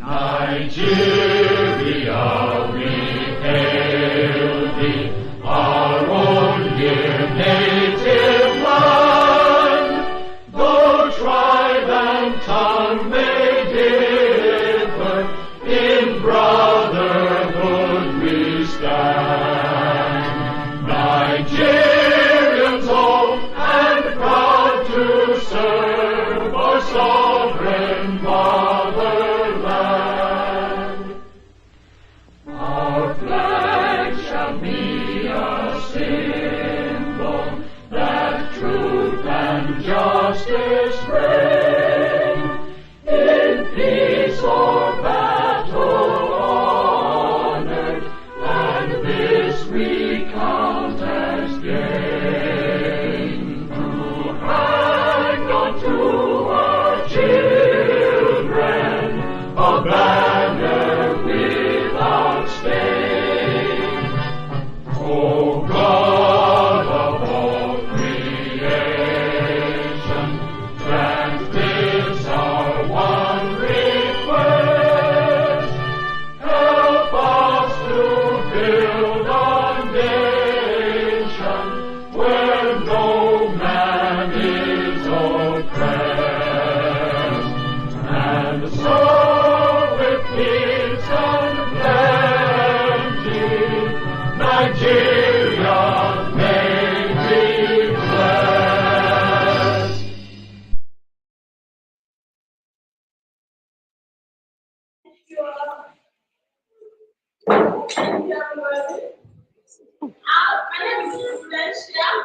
Nigeria, we hail thee, our own dear native land. Though tribe and tongue may differ, in brotherhood we stand. Nigerians old and proud to serve our sovereign motherland. Our flag shall be a symbol that truth and justice reign. In peace or battle honored, and this we count as gain. To hang on to our children a banner without stain. Oh God of all creation, grant this our one request. Help us to build a nation where no man is oppressed, and so with peace and plenty, Nigeria may be blessed. My name is Prudential.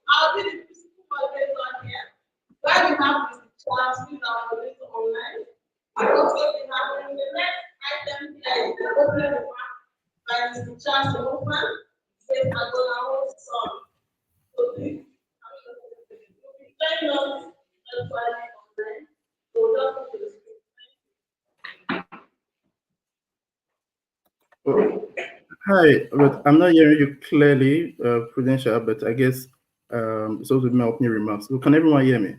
I'll be the principal moderator here. Where we have Mr. Charles, who is our moderator online. We also be having the next item here is the opening remark by Mr. Charles Hoffman, Grace Agbonlahor's son. So please, I'm sure we'll be joining us virtually online. So welcome to the screen. Hi, but I'm not hearing you clearly, Prudential, but I guess it's also my opening remarks. So can everyone hear me?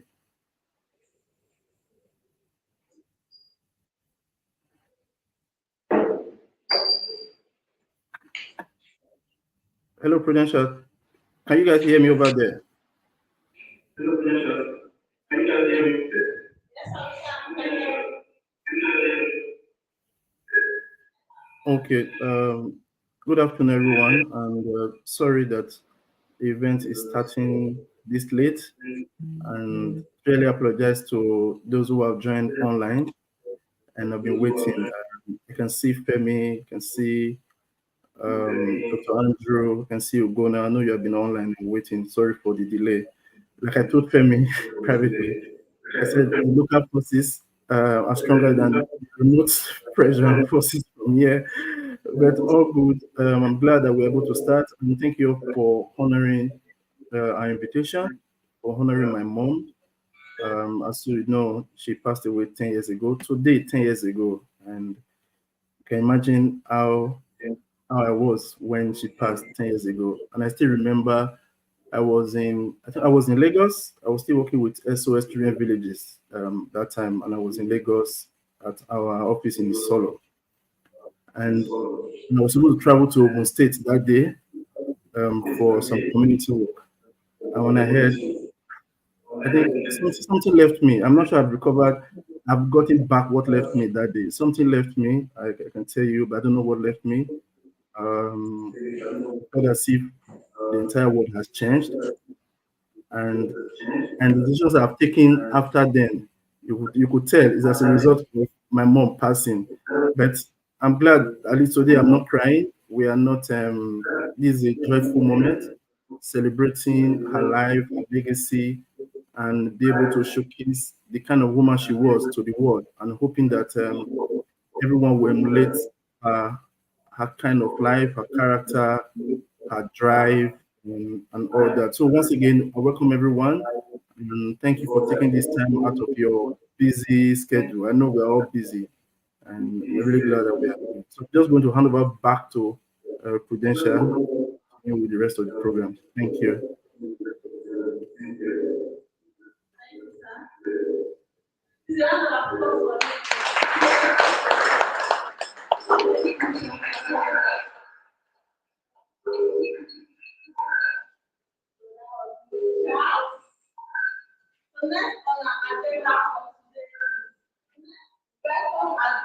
Hello, Prudential. Can you guys hear me over there? Hello, Prudential. Can you guys hear me? Okay. Good afternoon, everyone, and sorry that the event is starting this late, and really apologize to those who have joined online and have been waiting. You can see Femi, you can see Dr. Andrew, you can see Ugona. I know you have been online and waiting. Sorry for the delay. Like I told Femi privately, I said the local forces are stronger than the remote pressure forces from here. But all good. I'm glad that we're able to start. And thank you for honoring our invitation, for honoring my mom. As you know, she passed away 10 years ago. Today, 10 years ago. And you can imagine how I was when she passed 10 years ago. And I still remember I think I was in Lagos. I was still working with SOS Children Villages that time. And I was in Lagos at our office in Solo. And I was able to travel to Ogun State that day for some community work. And when I heard, I think something left me. I'm not sure I've recovered. I've gotten back what left me that day. Something left me. I can tell you, but I don't know what left me. I felt as if the entire world has changed, and the decisions I've taken after then, you could tell, is as a result of my mom passing. But I'm glad at least today I'm not crying. We are not. This is a joyful moment, celebrating her life, her legacy, and be able to showcase the kind of woman she was to the world, and hoping that everyone will emulate her kind of life, her character, her drive, and all that. So once again, I welcome everyone, and thank you for taking this time out of your busy schedule. I know we're all busy, and we're really glad that we are here. So I'm just going to hand over back to Prudential with the rest of the program. Thank you.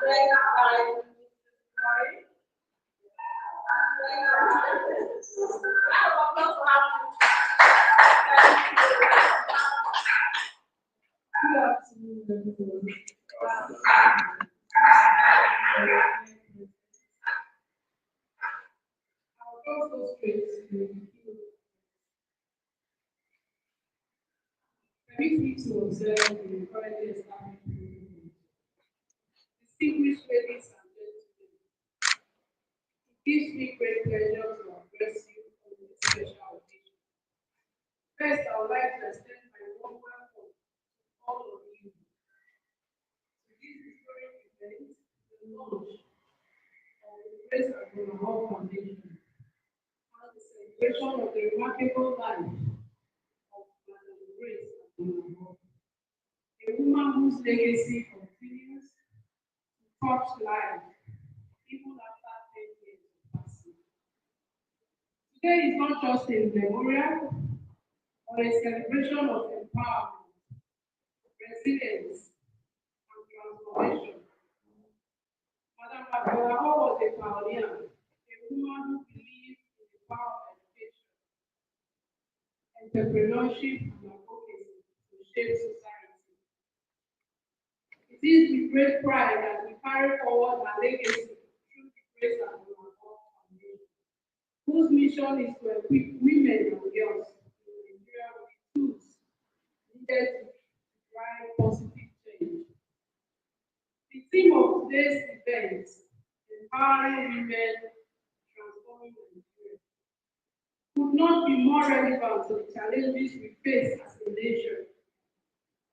led by Mary. Good afternoon, everyone. I'll just go straight to the permit me to observe the currently established privilege. Distinguished ladies and gentlemen, it gives me great pleasure to address you on this special occasion. First, I would like to extend my warm welcome to all of you to this historic event, the launch of the Grace Agbonlahor Foundation, and the celebration of the remarkable life of Madam Grace Agbonlahor, a woman whose legacy continues to touch life even after 10 years of passing. Today is not just a memorial or a celebration of empowerment, resilience, and transformation. Madam Agbonlahor was a pioneer, a woman who believed in the power of education, entrepreneurship, and advocacy to shape society. It is with great pride that we carry forward our legacy through the Grace Agbonlahor Foundation, whose mission is to equip women and girls in Nigeria with tools needed to drive positive change. The theme of today's event, Empowering Women, Transforming Nigeria, could not be more relevant to the challenges we face as a nation.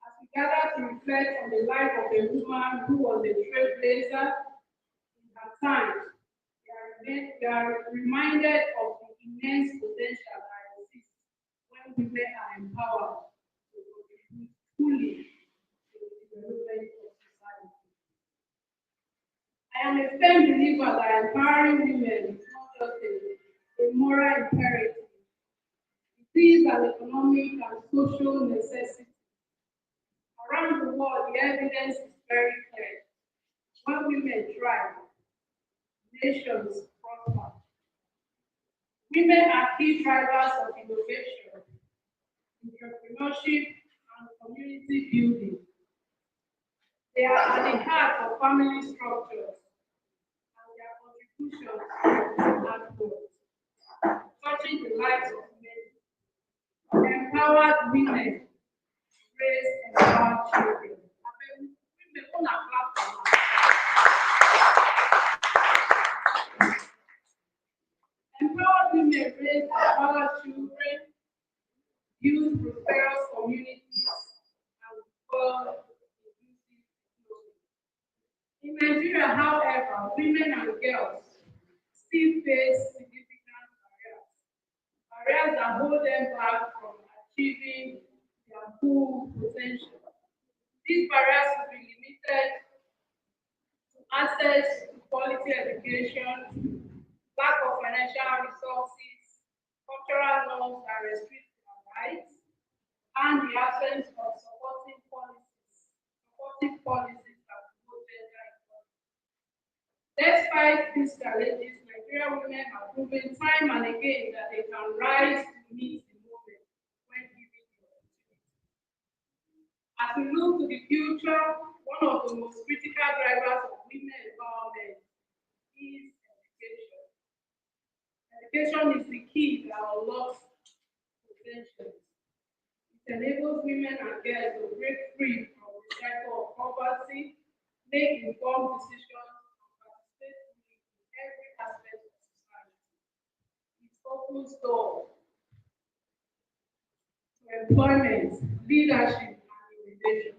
As we gather to reflect on the life of a woman who was a trailblazer in her time, we are reminded of the immense potential that exists when women are empowered to contribute fully to the development of society. I am a firm believer that empowering women is not just a moral imperative, it is an economic and social necessity. Around the world, the evidence is very clear. When women thrive, nations prosper. Women are key drivers of innovation, entrepreneurship, and community building. They are at the heart of family structures, and their contributions are hard work, touching the lives of many. Empowered women raise empowered children. Women on a platform. Empowered women raise empowered children, build prosperous communities, and build inclusive growth. In Nigeria, however, women and girls still face significant barriers that hold them back from achieving their full potential. These barriers will be limited to access to quality education, lack of financial resources, cultural norms that restrict their rights, and the absence of supportive policies that promote gender equality. Despite these challenges, Nigerian women have proven time and again that they can rise to meet the moment when given the opportunity. As we look to the future, one of the most critical drivers of women empowerment is education. Education is the key that unlocks potential. It enables women and girls to break free from the cycle of poverty, make informed decisions, and participate fully in every aspect of society. It opens doors to employment, leadership, and innovation.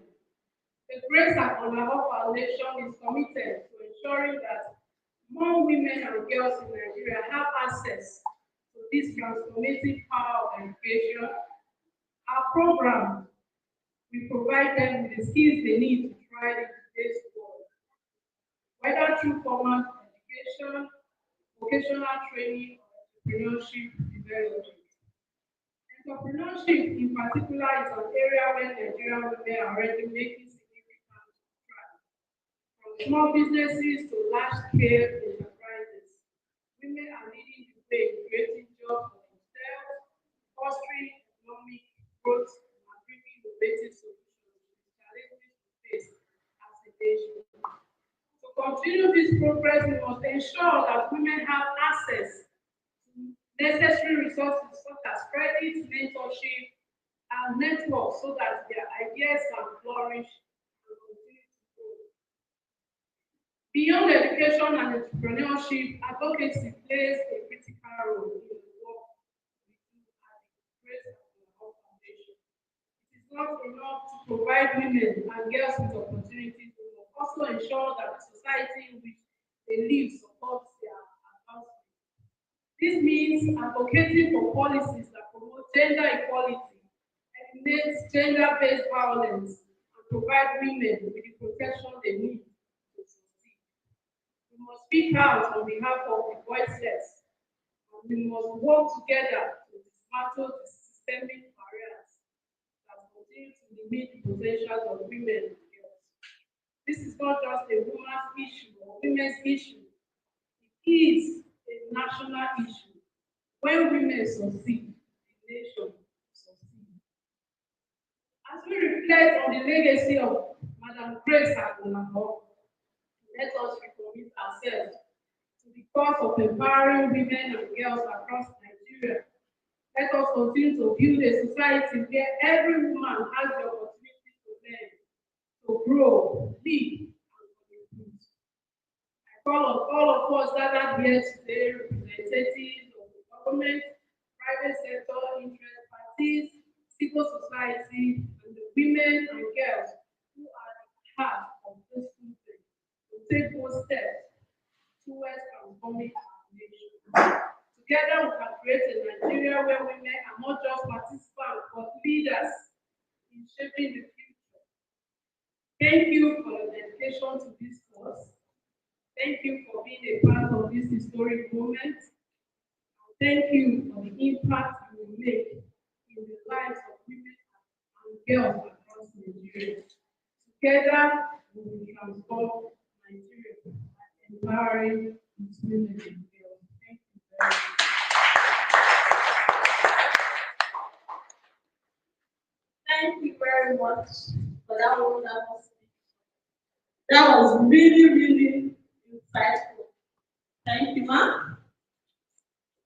The Grace Agbonlahor Foundation is committed to ensuring that more women and girls in Nigeria have access to this transformative power of education. Our program will provide them with the skills they need to thrive in today's world, whether through formal education, vocational training, or entrepreneurship development. Entrepreneurship, in particular, is an area where Nigerian women are already making significant strides, from small businesses to large-scale enterprises. Women are leading the way in creating jobs for themselves, fostering economic growth, and bringing innovative solutions to the challenges we face as a nation. To continue this progress, we must ensure that women have access to necessary resources such as credit, mentorship, and networks so that their ideas can flourish and continue to grow. Beyond education and entrepreneurship, advocacy plays a critical role in the work we do at the Grace Agbonlahor Foundation. It is not enough to provide women and girls with opportunities, we must also ensure that the society in which they live supports their advancement. This means advocating for policies that promote gender equality, eliminate gender-based violence, and provide women with the protection they need to succeed. We must speak out on behalf of the voiceless, and we must work together to dismantle the systemic barriers that continue to limit the potential of women and girls. This is not just a woman's issue or women's issue, it is a national issue. When women succeed, the nation succeeds. As we reflect on the legacy of Madam Grace Agbonlahor, let us recommit ourselves to the cause of empowering women and girls across Nigeria. Let us continue to build a society where every woman has the opportunity to learn, to grow, live, and contribute. I call on all of us gathered here today, representatives of the government, private sector, interest parties, civil society, and the women and girls who are at the heart of this movement to take those steps towards transforming our nation. Together, we can create a Nigeria where women are not just participants but leaders in shaping the future. Thank you for your dedication to this cause. Thank you for being a part of this historic moment. Thank you for the impact you will make in the lives of women and girls across Nigeria. Together, we will transform Nigeria by empowering its women and girls. Thank you very much. Thank you very much for that wonderful speech. That was really, really insightful. Thank you, ma'am.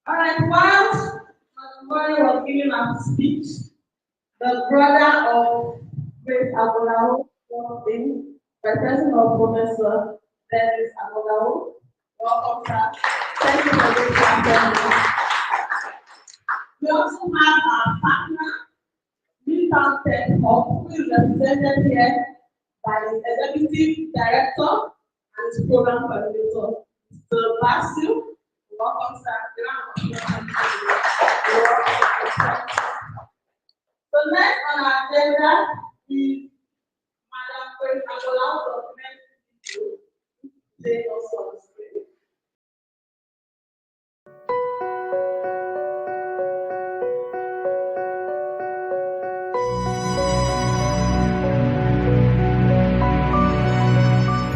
All right, while Madam Grace was giving her speech, the brother of Grace Agbonlahor walked in, representing of Professor Grace Agbonlahor. Welcome, sir. Thank you for being here. We also have our partner, Midtown Tech Hub, who is represented here by his executive director and his program coordinator, Mr. Basil. Welcome, sir. So next on our agenda is Madam Grace Agbonlahor documentary video. They also on the screen.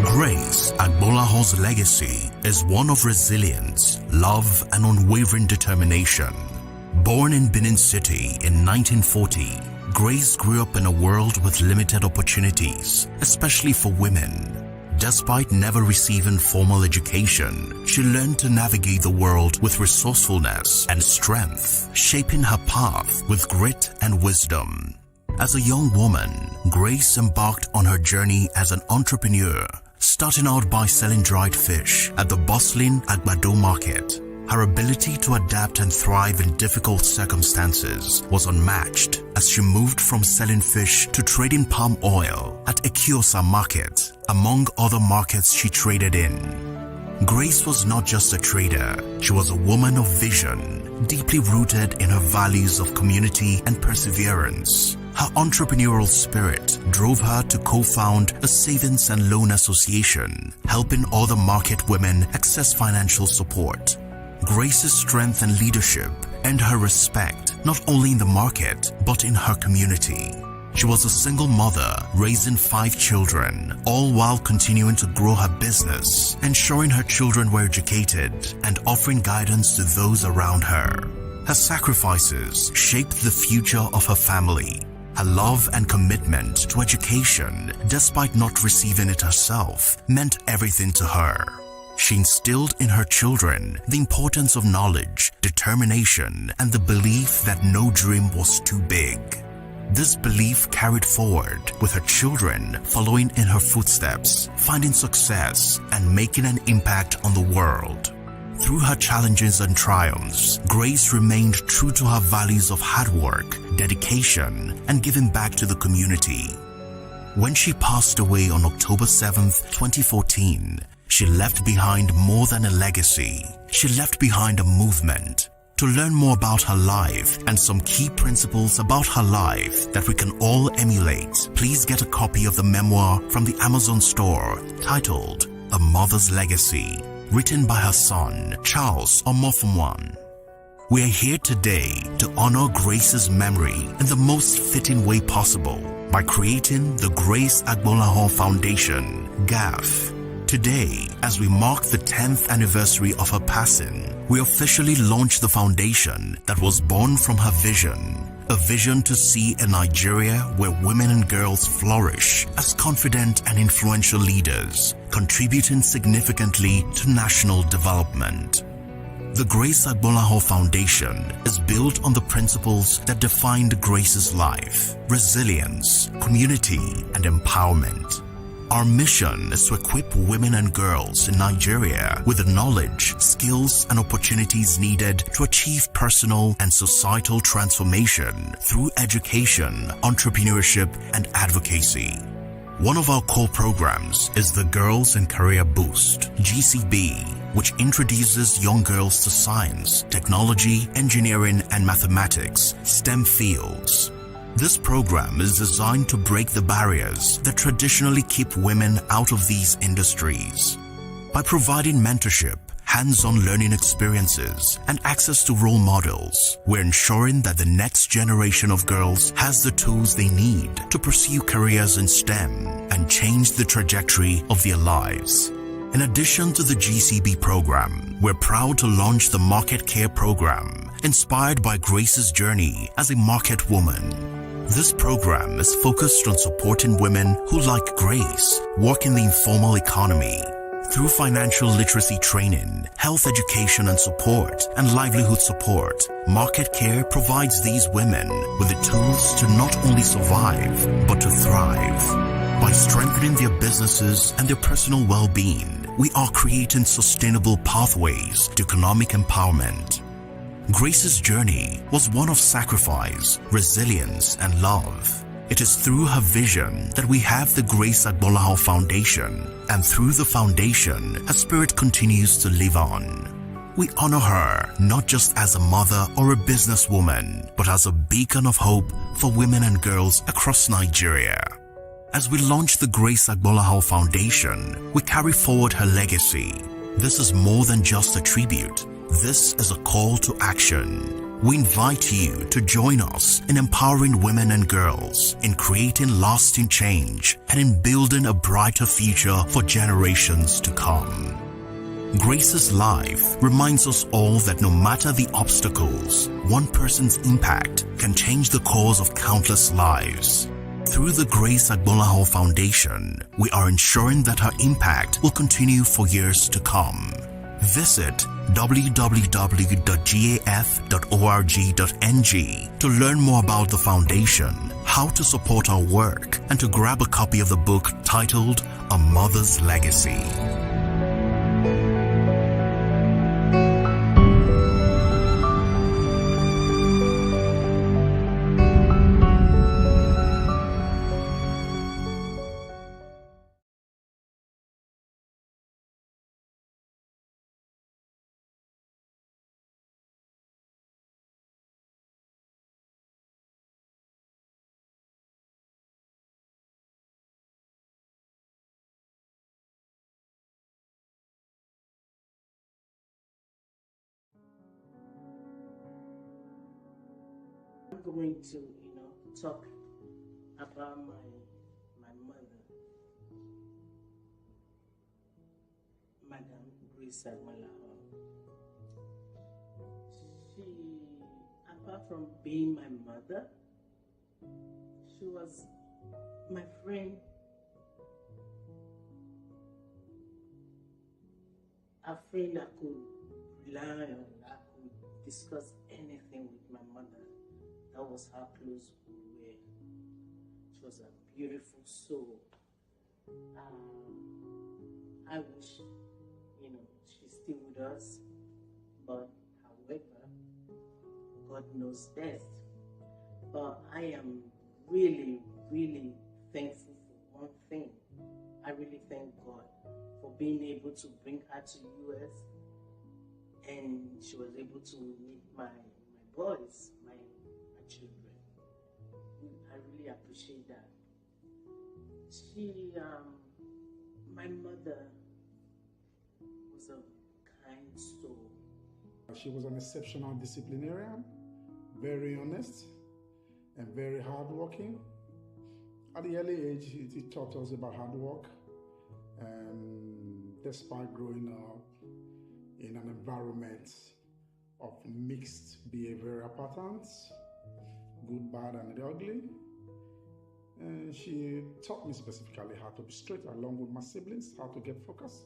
Grace Agbonlahor's legacy is one of resilience, love, and unwavering determination. Born in Benin City in 1940, Grace grew up in a world with limited opportunities, especially for women. Despite never receiving formal education, she learned to navigate the world with resourcefulness and strength, shaping her path with grit and wisdom. As a young woman, Grace embarked on her journey as an entrepreneur, starting out by selling dried fish at the bustling Agbado market. Her ability to adapt and thrive in difficult circumstances was unmatched as she moved from selling fish to trading palm oil at Ekiosa market, among other markets she traded in. Grace was not just a trader, she was a woman of vision, deeply rooted in her values of community and perseverance. Her entrepreneurial spirit drove her to co-found a savings and loan association, helping other market women access financial support. Grace's strength and leadership earned her respect not only in the market but in her community. She was a single mother raising 5 children, all while continuing to grow her business, ensuring her children were educated and offering guidance to those around her. Her sacrifices shaped the future of her family. Her love and commitment to education, despite not receiving it herself, meant everything to her. She instilled in her children the importance of knowledge, determination, and the belief that no dream was too big. This belief carried forward with her children following in her footsteps, finding success and making an impact on the world. Through her challenges and triumphs, Grace remained true to her values of hard work, dedication, and giving back to the community. When she passed away on October 7th, 2014, she left behind more than a legacy. She left behind a movement. To learn more about her life and some key principles about her life that we can all emulate, please get a copy of the memoir from the Amazon store titled A Mother's Legacy, written by her son, Charles Omofumwan. We are here today to honor Grace's memory in the most fitting way possible by creating the Grace Agbonlahor Foundation, GAF. Today, as we mark the 10th anniversary of her passing, we officially launch the foundation that was born from her vision, a vision to see a Nigeria where women and girls flourish as confident and influential leaders, contributing significantly to national development. The Grace Agbonlahor Foundation is built on the principles that defined Grace's life: resilience, community, and empowerment. Our mission is to equip women and girls in Nigeria with the knowledge, skills, and opportunities needed to achieve personal and societal transformation through education, entrepreneurship, and advocacy. One of our core programs is the Girls in Career Boost, GCB, which introduces young girls to science, technology, engineering, and mathematics, STEM fields. This program is designed to break the barriers that traditionally keep women out of these industries. By providing mentorship, hands-on learning experiences, and access to role models, we're ensuring that the next generation of girls has the tools they need to pursue careers in STEM and change the trajectory of their lives. In addition to the GCB program, we're proud to launch the Market Care program, inspired by Grace's journey as a market woman. This program is focused on supporting women who, like Grace, work in the informal economy. Through financial literacy training, health education and support, and livelihood support, Market Care provides these women with the tools to not only survive, but to thrive. By strengthening their businesses and their personal well-being, we are creating sustainable pathways to economic empowerment. Grace's journey was one of sacrifice, resilience, and love. It is through her vision that we have the Grace Agbonlahor Foundation, and through the foundation, her spirit continues to live on. We honor her not just as a mother or a businesswoman, but as a beacon of hope for women and girls across Nigeria. As we launch the Grace Agbonlahor Foundation, we carry forward her legacy. This is more than just a tribute. This is a call to action. We invite you to join us in empowering women and girls, in creating lasting change, and in building a brighter future for generations to come. Grace's life reminds us all that no matter the obstacles, one person's impact can change the course of countless lives. Through the Grace Agbonlahor Foundation, we are ensuring that her impact will continue for years to come. Visit www.gaf.org.ng to learn more about the foundation, how to support our work, and to grab a copy of the book titled A Mother's Legacy. I'm going to, talk about my mother, Madam Grace Agbonlahor. She, apart from being my mother, she was my friend, a friend I could rely on. I could discuss anything with my mother. That was how close we were. She was a beautiful soul. I wish, she's still with us, but however, God knows best. But I am really, really thankful for one thing. I really thank God for being able to bring her to US, and she was able to meet my boys, my children. I really appreciate that. My mother was a kind soul. She was an exceptional disciplinarian, very honest, and very hardworking. At the early age, he taught us about hard work, and despite growing up in an environment of mixed behavioral patterns, good, bad, and ugly, and she taught me specifically how to be straight along with my siblings, how to get focused,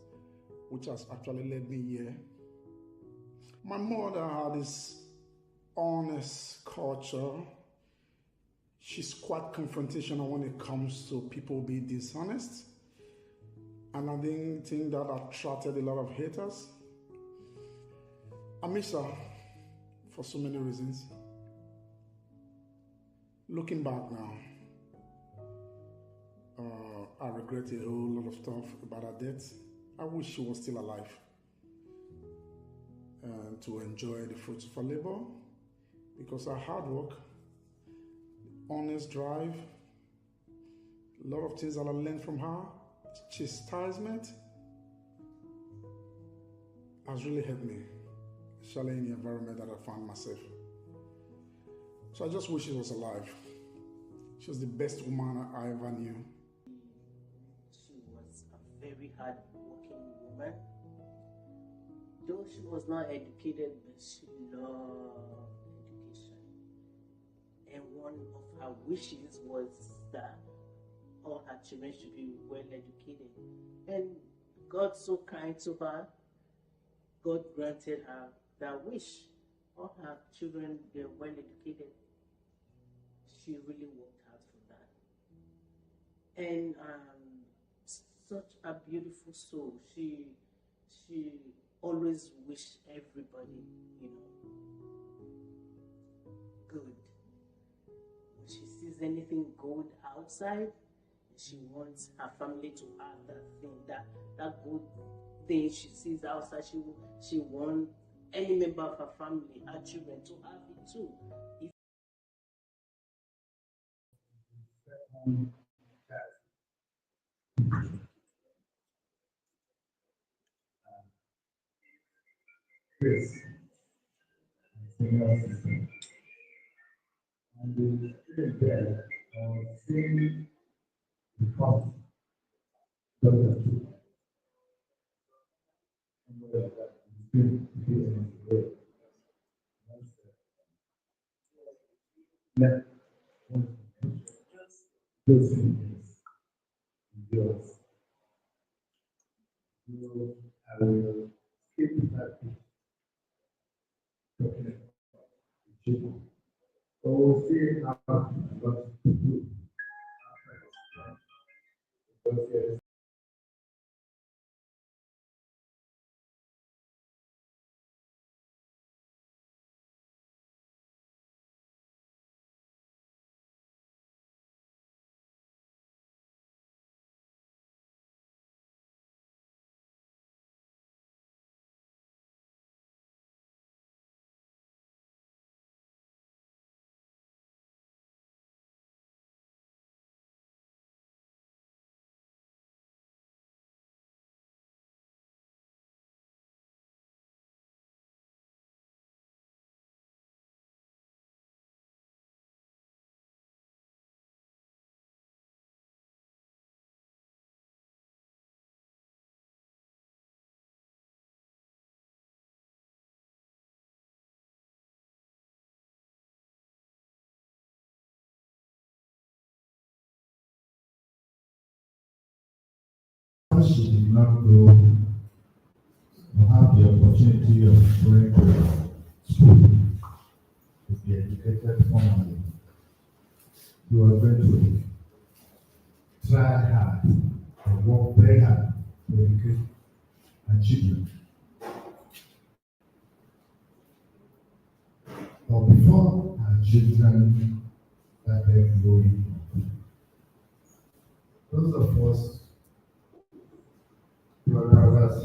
which has actually led me here. My mother had this honest culture. She's quite confrontational when it comes to people being dishonest. And I didn't think that attracted a lot of haters. I miss her for so many reasons. Looking back now, I regret a whole lot of stuff about her death. I wish she was still alive and to enjoy the fruits of her labor, because her hard work, honest drive, a lot of things that I learned from her, chastisement, has really helped me, especially in the environment that I found myself. So I just wish she was alive. She was the best woman I ever knew. She was a very hard-working woman. Though she was not educated, but she loved education. And one of her wishes was that all her children should be well educated. And God so kind to her, God granted her that wish. All her children, they're well educated. She really worked hard for that. And such a beautiful soul. She always wished everybody, good. When she sees anything good outside, she wants her family to have that thing, that good thing she sees outside. She wants any member of her family, her children, to have it too. Grace, senior assistant. And the student there was saying the cost, Dr. Two. Somewhere that the student is the way. Let those things yours. So I will skip that talking about the people. So we'll see how what to do after this. Because yes, because she did not go or have the opportunity of going to school to be educated formally, she was going to try hard and work very hard to educate her children. But before her children started growing up, those of us brothers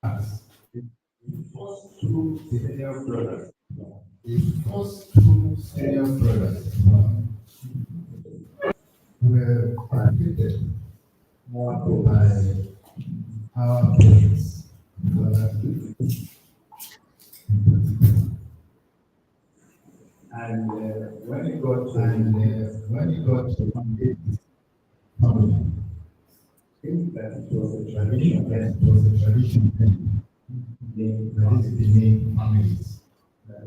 has the first two senior brothers. The first two senior brothers were educated more by our parents, and when it got to family, think that it was a tradition then, the main families that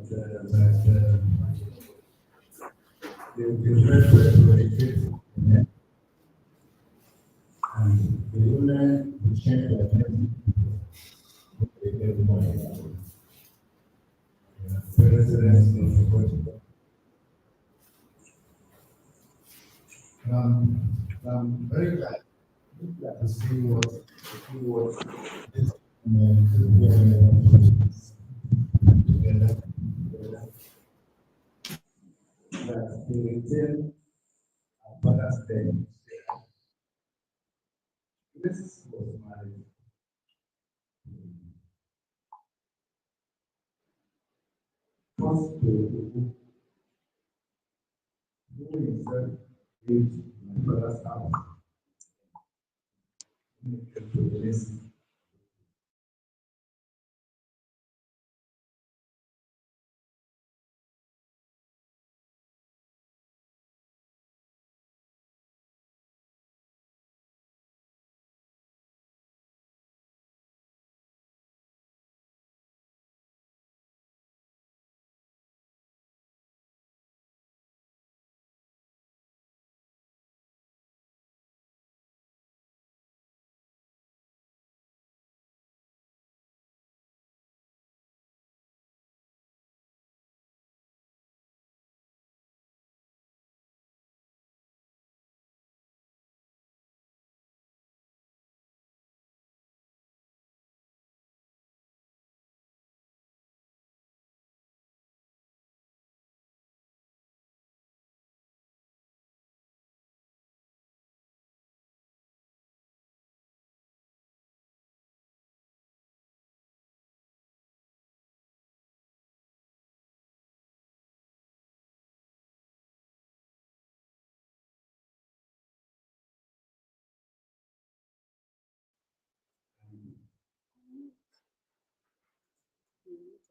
they would be very to educate men, and the women would change their name to educate the boys. Presidents of the country. I'm very glad to see what this together that they retain our father's name. This was my first to who himself lived in my father's house. To this.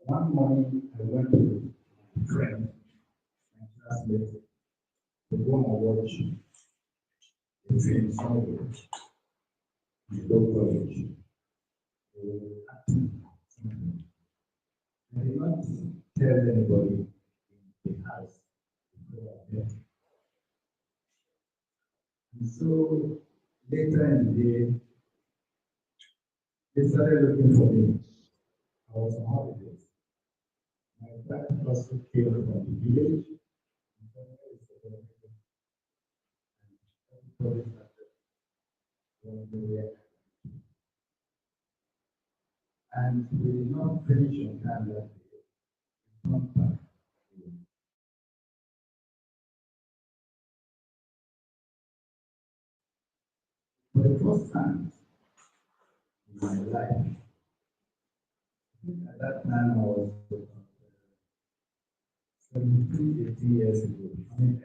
One morning I went to a friend, my classmate, to go and watch a film somewhere in the low college. They were acting something. I did not tell anybody in the house before I left. And so later in the day, they started looking for me. I was on holidays. My dad also came from the village. Everybody started wondering where. And we did not finish on time that day. We come back. For the first time in my life, at that time I was 17, 18 years ago. I mean,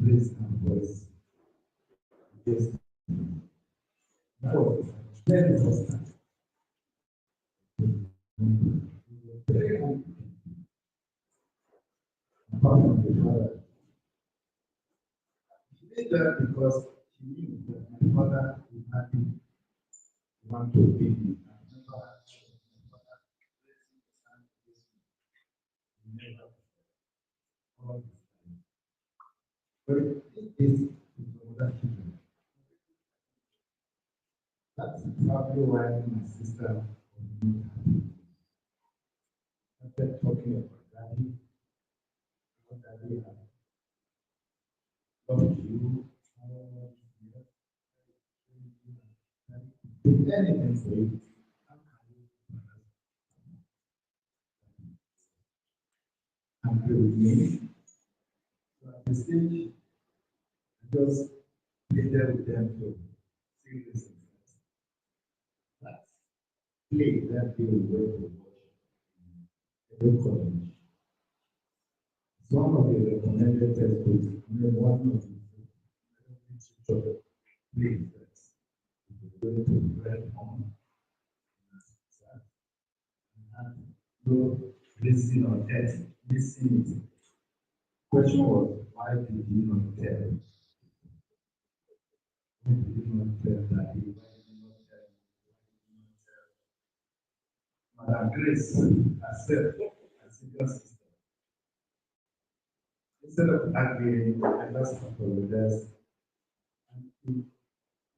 Grace and voice. Yes. That was the very first time. Very happy. Apart from the father. She did that because she knew that my father is happy to want to be me. Never all this time. But this is other children. That's probably why my sister started talking about daddy, how daddy has loved you, how much he has did anything for you. How can you agree with me? So at the stage, I just pleaded with them to see this. Let's play that day we went to watch the college. Some of the recommended textbooks, one of the please we're going to read on and no listening or test, listening. Question was, why did you not tell? Why did you not tell that? Why did you not tell? Madam Grace herself, a senior sister. Instead of arguing, I just apologized and he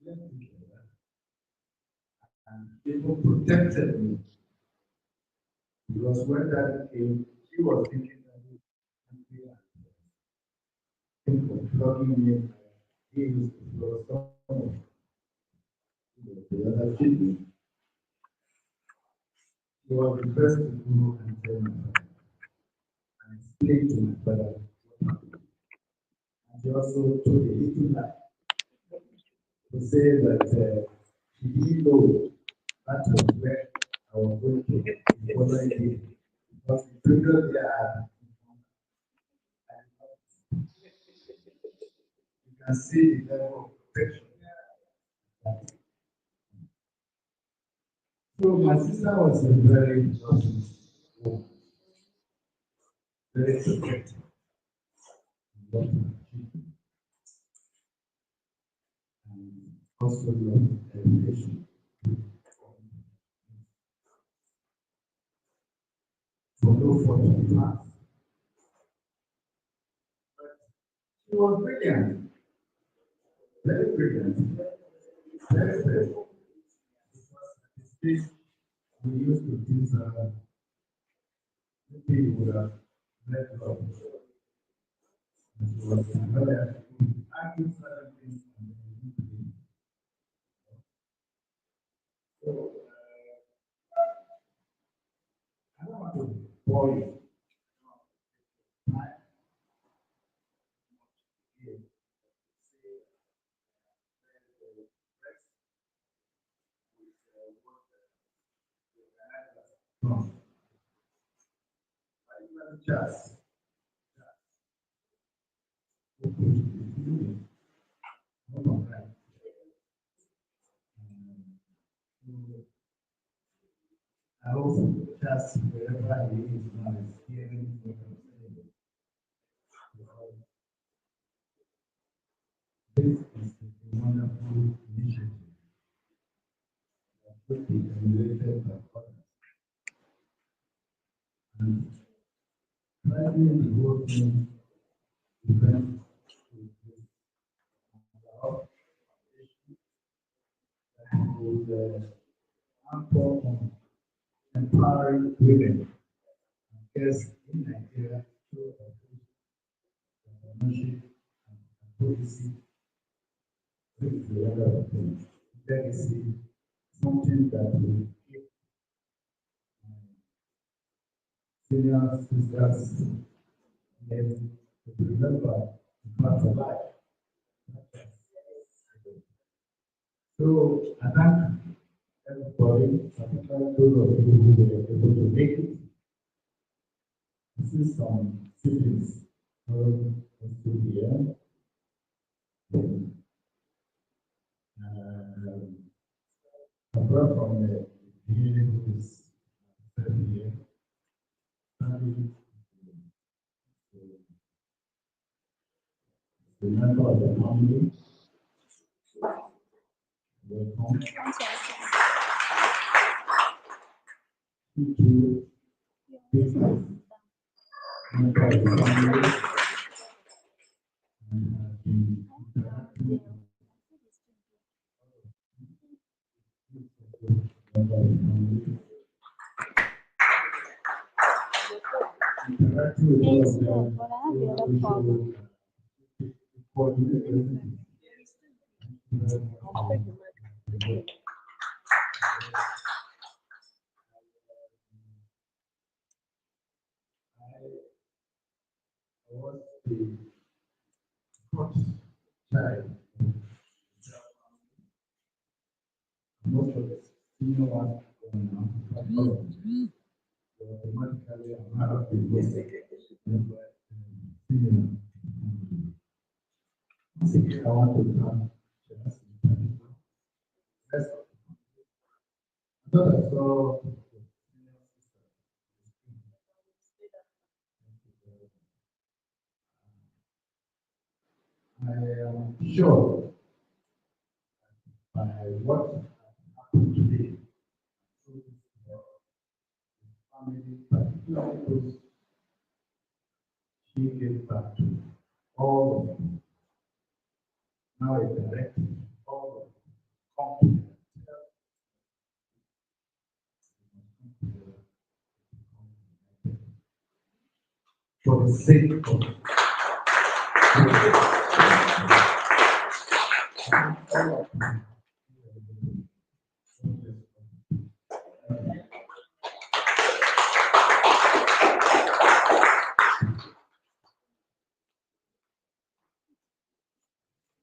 left me there. And people protected me. Because when that came, she was thinking that he was think of flogging me. He used to flog some of the other children. He was the first to go and tell my father and explain to my father what happened. And he also told a little lie to say that he didn't know that was where I was going to the following day. Because the previous day I had you can see the level of protection. So my sister was a very woman, very protective. And also love education. For no fortune path. She was brilliant, very brilliant, very, very. Because at the stage we used to think maybe we would have let go. And she was very arguing certain things and then we didn't. So I don't want to bore you. No. Just. I hope just wherever he is now is hearing what I'm saying. This is a wonderful initiative that should be emulated by others. And driving the whole thing depends on this that would anchor on empowering women. Yes, in Nigeria, through entrepreneurship and advocacy, this is the other thing. Legacy, something that will keep senior sisters and to remember the part of life. So I thank everybody, particularly those of you who were able to make it. This is some siblings from here. Apart from the beginning who is here, the member of the family, welcome. To business, member of the family, It's good, but I have the other problem. I was the first child. Most of the senior ones automatically I'm out of the I want to come. Yes. I thought I saw I am sure by what happened today, family, particularly those she gave back to all of them. Now it's direct all of them. For the sake of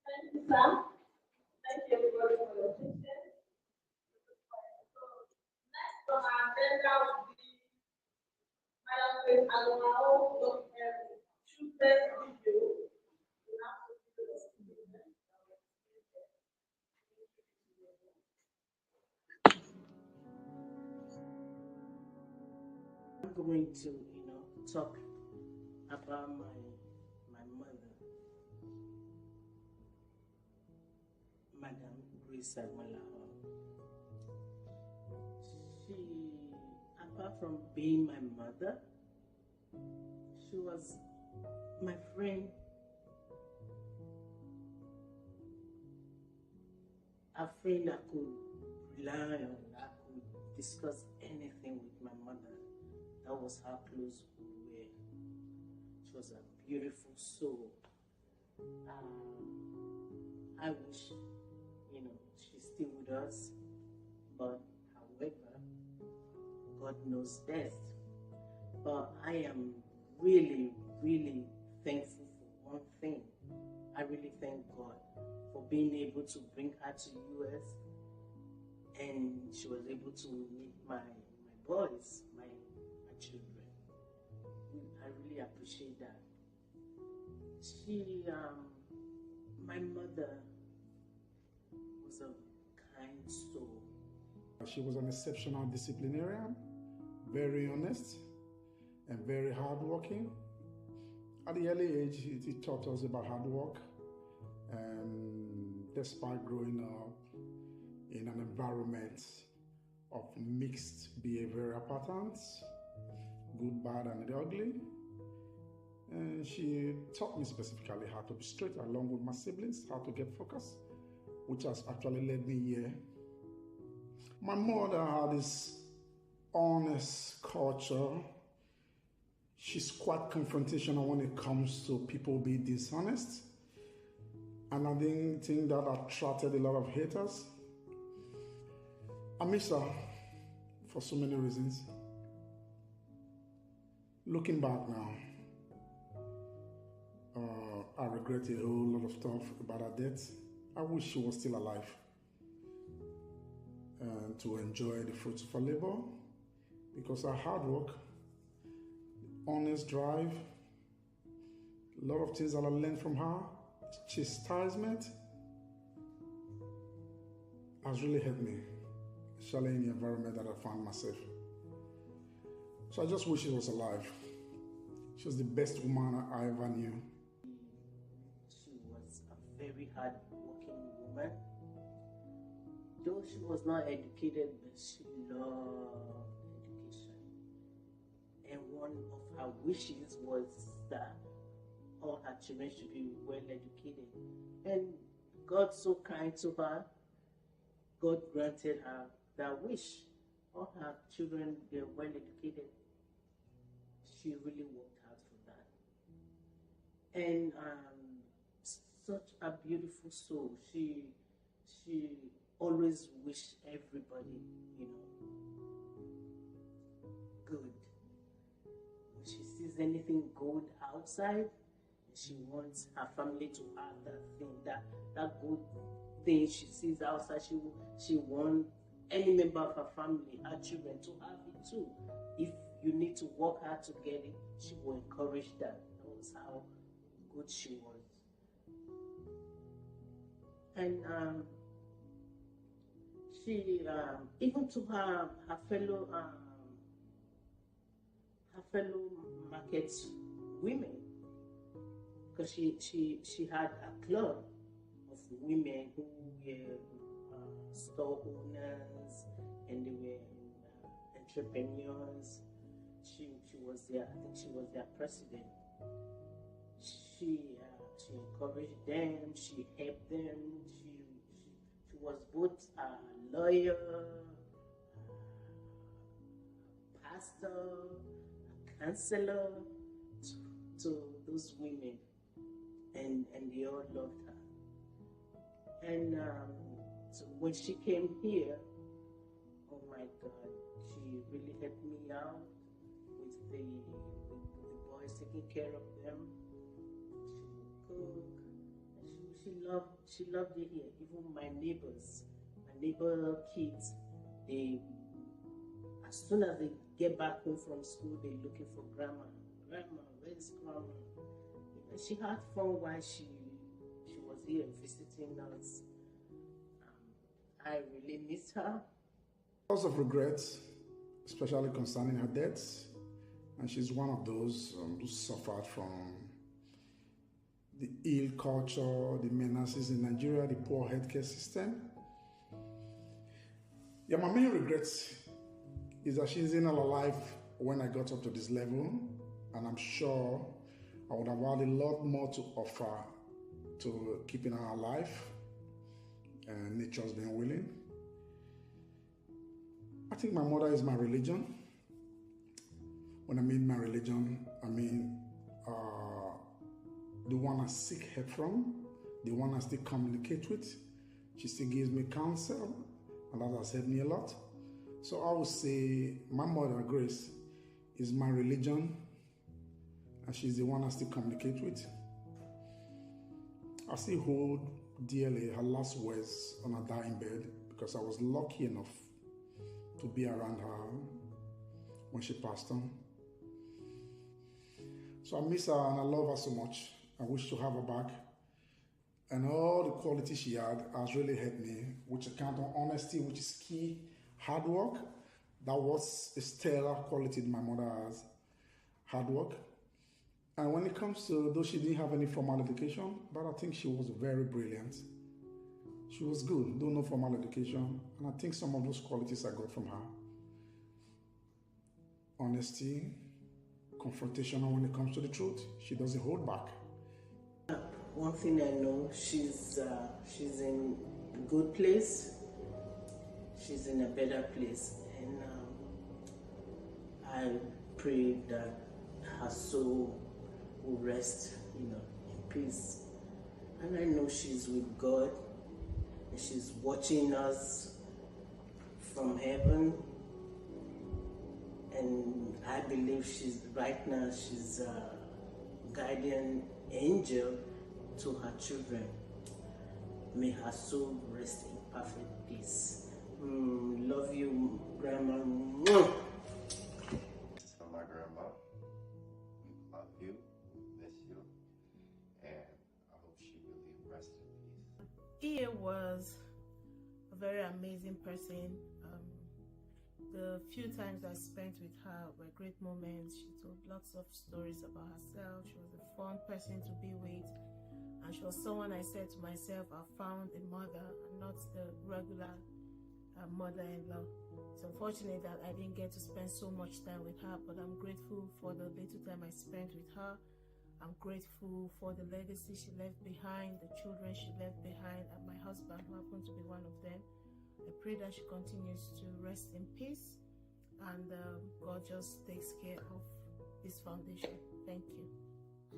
Thank you, Sam. Thank you, everybody, for your attention. Next on our agenda will be Madam Grace Agbonlahor shootless video. We have to do the statement. I'm going to, talk about my mother, Madam Grace Agbonlahor. She, apart from being my mother, she was my friend, a friend I could rely on. I could discuss anything with my mother. That was how close we were. She was a beautiful soul. I wish, she's still with us, but however, God knows best. But I am really, really thankful for one thing. I really thank God for being able to bring her to US, and she was able to meet my boys, my children. I really appreciate that. My mother was a kind soul. She was an exceptional disciplinarian, very honest, and very hardworking. At the early age, it taught us about hard work. And despite growing up in an environment of mixed behavioral patterns, good, bad, and ugly, and she taught me specifically how to be straight along with my siblings, how to get focused, which has actually led me here. My mother had this honest culture. She's quite confrontational when it comes to people being dishonest. And I didn't think that attracted a lot of haters. I miss her for so many reasons. Looking back now, I regret a whole lot of stuff about her death. I wish she was still alive and to enjoy the fruits of her labor, because her hard work, honest drive, a lot of things that I learned from her, chastisement, has really helped me, especially in the environment that I found myself. So I just wish she was alive. She was the best woman I ever knew. She was a very hard-working woman. Though she was not educated, but she loved education. And one of her wishes was that all her children should be well educated. And God so kind to her, God granted her that wish. All her children, they're well educated. She really worked hard for and such a beautiful soul. She always wished everybody, good. When she sees anything good outside, she wants her family to have that thing, that good thing she sees outside. She wants any member of her family, her children, to have it too. If you need to work hard to get it, she will encourage that. That was how good she was. And she even to her fellow market women, because she had a club of women who were store owners, and they were entrepreneurs. She was their, I think she was their president. She encouraged them. She helped them. She was both a lawyer, a pastor, a counselor to those women, and they all loved her. And so when she came here, oh my God, she really helped me out with the boys, taking care of them. She would cook. She loved it here. Even my neighbor kids, they, as soon as they get back home from school, they're looking for grandma. Grandma, where's grandma? And she had fun while she was here visiting us. I really miss her. Lots of regrets, especially concerning her death, and she's one of those who suffered from the ill culture, the menaces in Nigeria, the poor healthcare system. Yeah, my main regret is that she's in our life when I got up to this level, and I'm sure I would have had a lot more to offer to keeping her alive, and nature's been willing. I think my mother is my religion. When I mean my religion, I mean the one I seek help from, the one I still communicate with. She still gives me counsel, and that has helped me a lot. So I would say my mother, Grace, is my religion, and she's the one I still communicate with. I still hold dearly her last words on her dying bed, because I was lucky enough to be around her when she passed on. So I miss her and I love her so much. I wish to have her back. And all the qualities she had has really helped me, which account on honesty, which is key, hard work. That was a stellar quality my mother has, hard work. And when it comes to, though she didn't have any formal education, but I think she was very brilliant. She was good, though no formal education. And I think some of those qualities I got from her. Honesty, confrontational when it comes to the truth. She doesn't hold back. One thing I know, she's in a good place. She's in a better place, and I pray that her soul will rest, in peace. And I know she's with God, and she's watching us from heaven. And I believe she's a guardian angel to her children. May her soul rest in perfect peace. Love you, Grandma. This is from my grandma. We love you, miss you, and I hope she really rests in peace. Ia was a very amazing person. The few times I spent with her were great moments. She told lots of stories about herself. She was a fun person to be with. And she was someone I said to myself, I found a mother and not the regular mother-in-law. It's unfortunate that I didn't get to spend so much time with her, but I'm grateful for the little time I spent with her. I'm grateful for the legacy she left behind, the children she left behind, and my husband, who happened to be one of them. I pray that she continues to rest in peace, and God just takes care of this foundation. Thank you.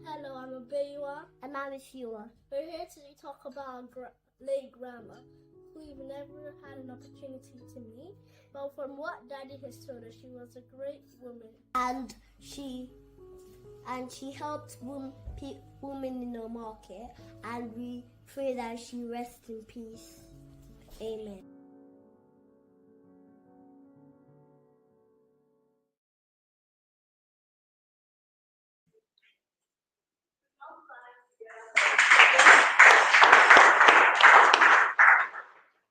Hello, I'm Abiwa. And I'm Sheila. We're here to talk about late grandma, who we've never had an opportunity to meet. But from what Daddy has told us, she was a great woman. And she helped women in the market. And we pray that she rests in peace. Amen.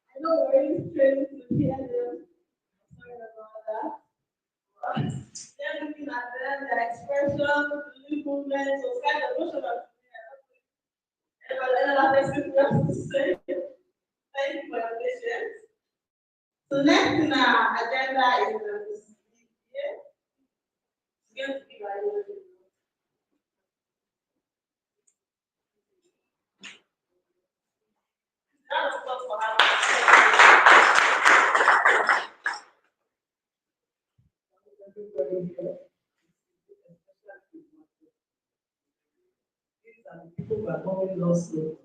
I know we're really training to hear them. Sorry about that. They're looking at them, their expression, the lip movements, so kind of emotional to me. And another person we have to say, thank you for your patience. So next in our agenda is the yeah. It's going to be by the round of applause for everybody here. These are the people who are normally lost souls.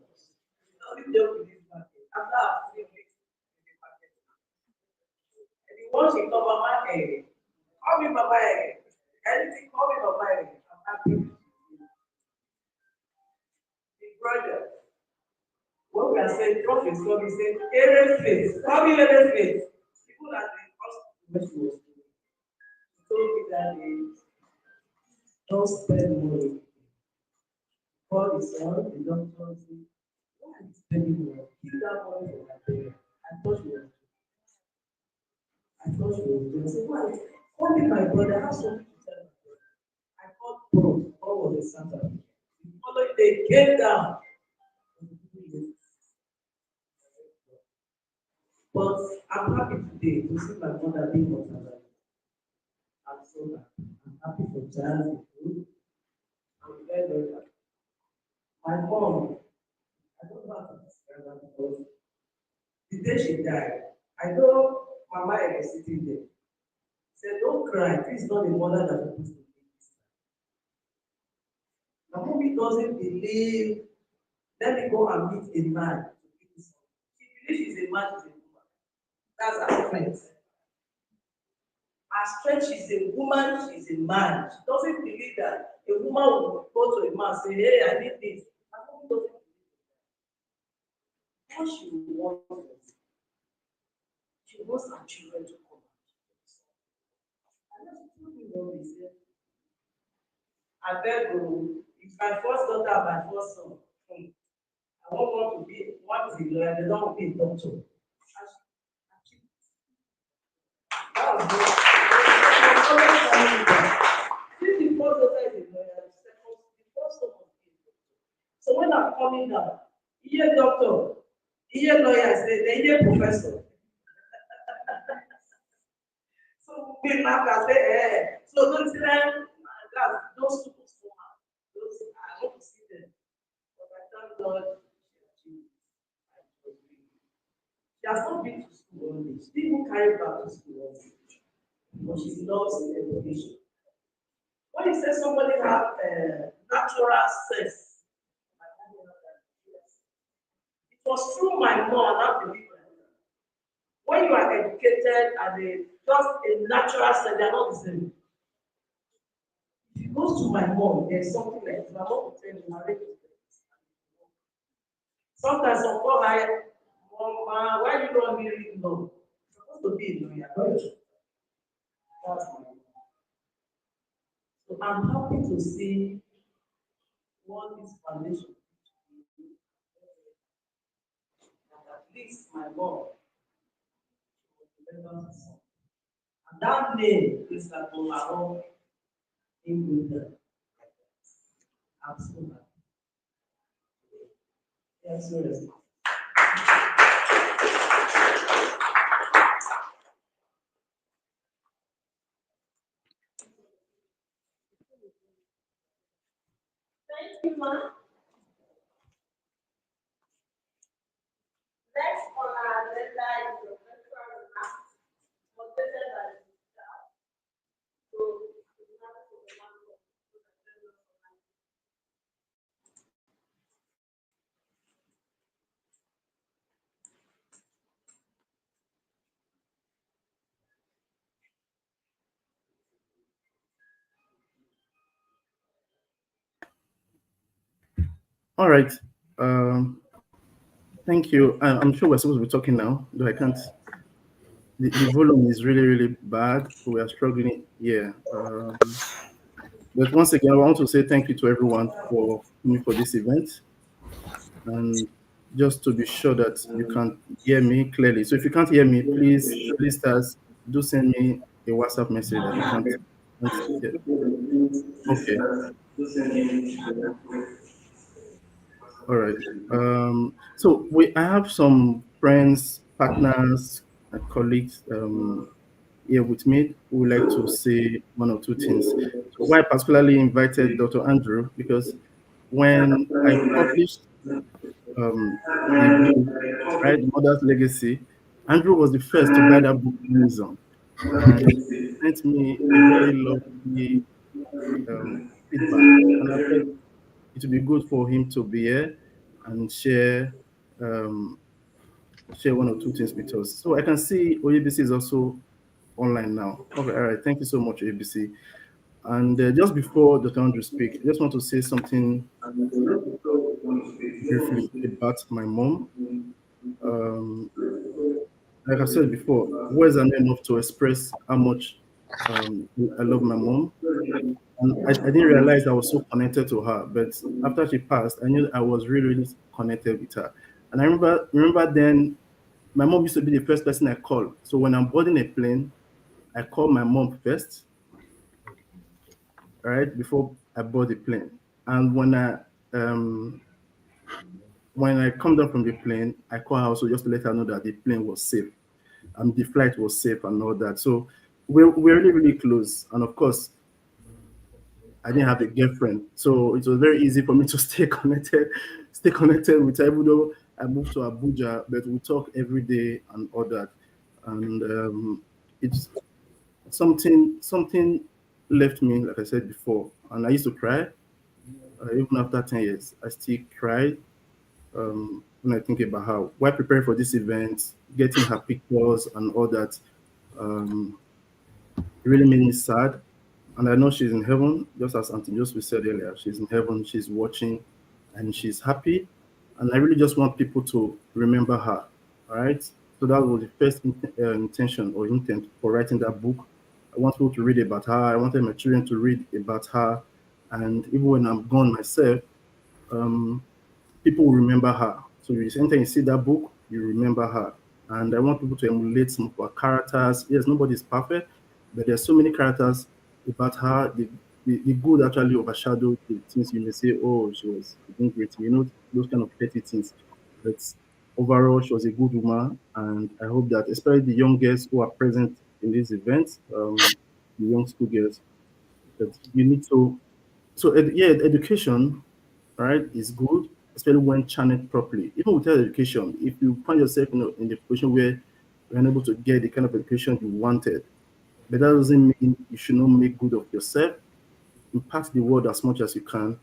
Don't joke with this market. After I've seen this in the market, and you want to cover my head, call me Baba head. Anything, call me Baba head. I'm happy with you. The brother, what we are saying, prophets, God is saying, area face. Call me area face. People that they asked what she was doing. She told me that they don't spend money. God is on, the doctor said, why are you spending money? Give that money for my parents. I thought she was doing. I said, why? Only my brother has something to tell my brother. I called Bro. God was a Santa. The following day came down. But I'm happy today to see my mother being alive. I'm so happy. I'm happy for Jazz. I'm very, very happy. My mom, I don't know how to describe her because the day she died, I know Mama was sitting there. Said, don't cry. This is not the mother that's supposed to be this time. My mommy doesn't believe, let me go and meet a man to give me something. She believes she's a man, she's a woman. That's her strength. Her strength, she's a woman, she's a man. She doesn't believe that a woman will go to a man and say, hey, I need this. My mommy doesn't believe that. What she wants, she wants her children to come out. And that's what we want to say. I beg you, if my first daughter, my first son, I won't want to be one is a lawyer, they don't want to be a doctor. That was good. Since the first daughter is a lawyer, the first son must be a doctor. So when I'm coming down, he a doctor, he a lawyer, he a professor. So we laugh and say, eh. So don't see them, those two so hard. Those I want to see them. But I thank God she has not been to school only. She didn't carry back to school only. But she loves education. When you say somebody have natural sense, it was through my mom, I believe. When you are educated and just a natural sense, they are not the same. If it goes to my mom, there's something like my mom will tell you, sometimes some call her, Mom, why you don't really know? You're supposed to be a lawyer, don't you? That's my mom. So I'm happy to see what this foundation that at least my mom remember her son. And that name is Agbonlahor in good. I'm so happy. Yes, seriously. Thank you, Ma. Next on our agenda is the virtual remarks, moderated by the staff. So, All right. Thank you. I'm sure we're supposed to be talking now, though I can't. The volume is really, really bad. We are struggling here. But once again, I want to say thank you to everyone for coming for this event. And just to be sure that you can hear me clearly. So if you can't hear me, please, listeners, do send me a WhatsApp message that you can't hear. Okay. All right. So I have some friends, partners, and colleagues here with me who would like to say one or two things. So why I particularly invited Dr. Andrew, because when I published the book, right, Mother's Legacy, Andrew was the first to buy that book on Amazon, and sent me a very lovely feedback. And I felt it would be good for him to be here and um, share one or two things with us. So I can see OABC is also online now. Okay, all right. Thank you so much, OABC. And just before Dr. Andrew speak, I just want to say something briefly about my mom. Like I said before, words are not enough to express how much I love my mom. And I didn't realize I was so connected to her. But after she passed, I knew I was really, really connected with her. And I remember then my mom used to be the first person I called. So when I'm boarding a plane, I call my mom first, right, before I board the plane. And when I come down from the plane, I call her also just to let her know that the plane was safe and the flight was safe and all that. So we're really, really close. And of course, I didn't have a girlfriend, so it was very easy for me to stay connected with her, even though I moved to Abuja, but we talk every day and all that. And it's something left me, like I said before, and I used to cry. Even after 10 years, I still cry when I think about how, while preparing for this event, getting her pictures and all that, it really made me sad. And I know she's in heaven, just as Auntie Joseph said earlier. She's in heaven, she's watching, and she's happy. And I really just want people to remember her. All right. So that was the first intention or intent for writing that book. I want people to read about her. I wanted my children to read about her. And even when I'm gone myself, people will remember her. So anytime you see that book, you remember her. And I want people to emulate some of her characters. Yes, nobody's perfect, but there's so many characters about her. The good actually overshadowed the things you may say, oh, she was doing great. You know, those kind of petty things. But overall, she was a good woman. And I hope that, especially the young girls who are present in this event, the young school girls, that you need to. So, education, right, is good, especially when channeled properly. Even without education, if you find yourself in the position where you're unable to get the kind of education you wanted, but that doesn't mean you should not make good of yourself, impact the world as much as you can.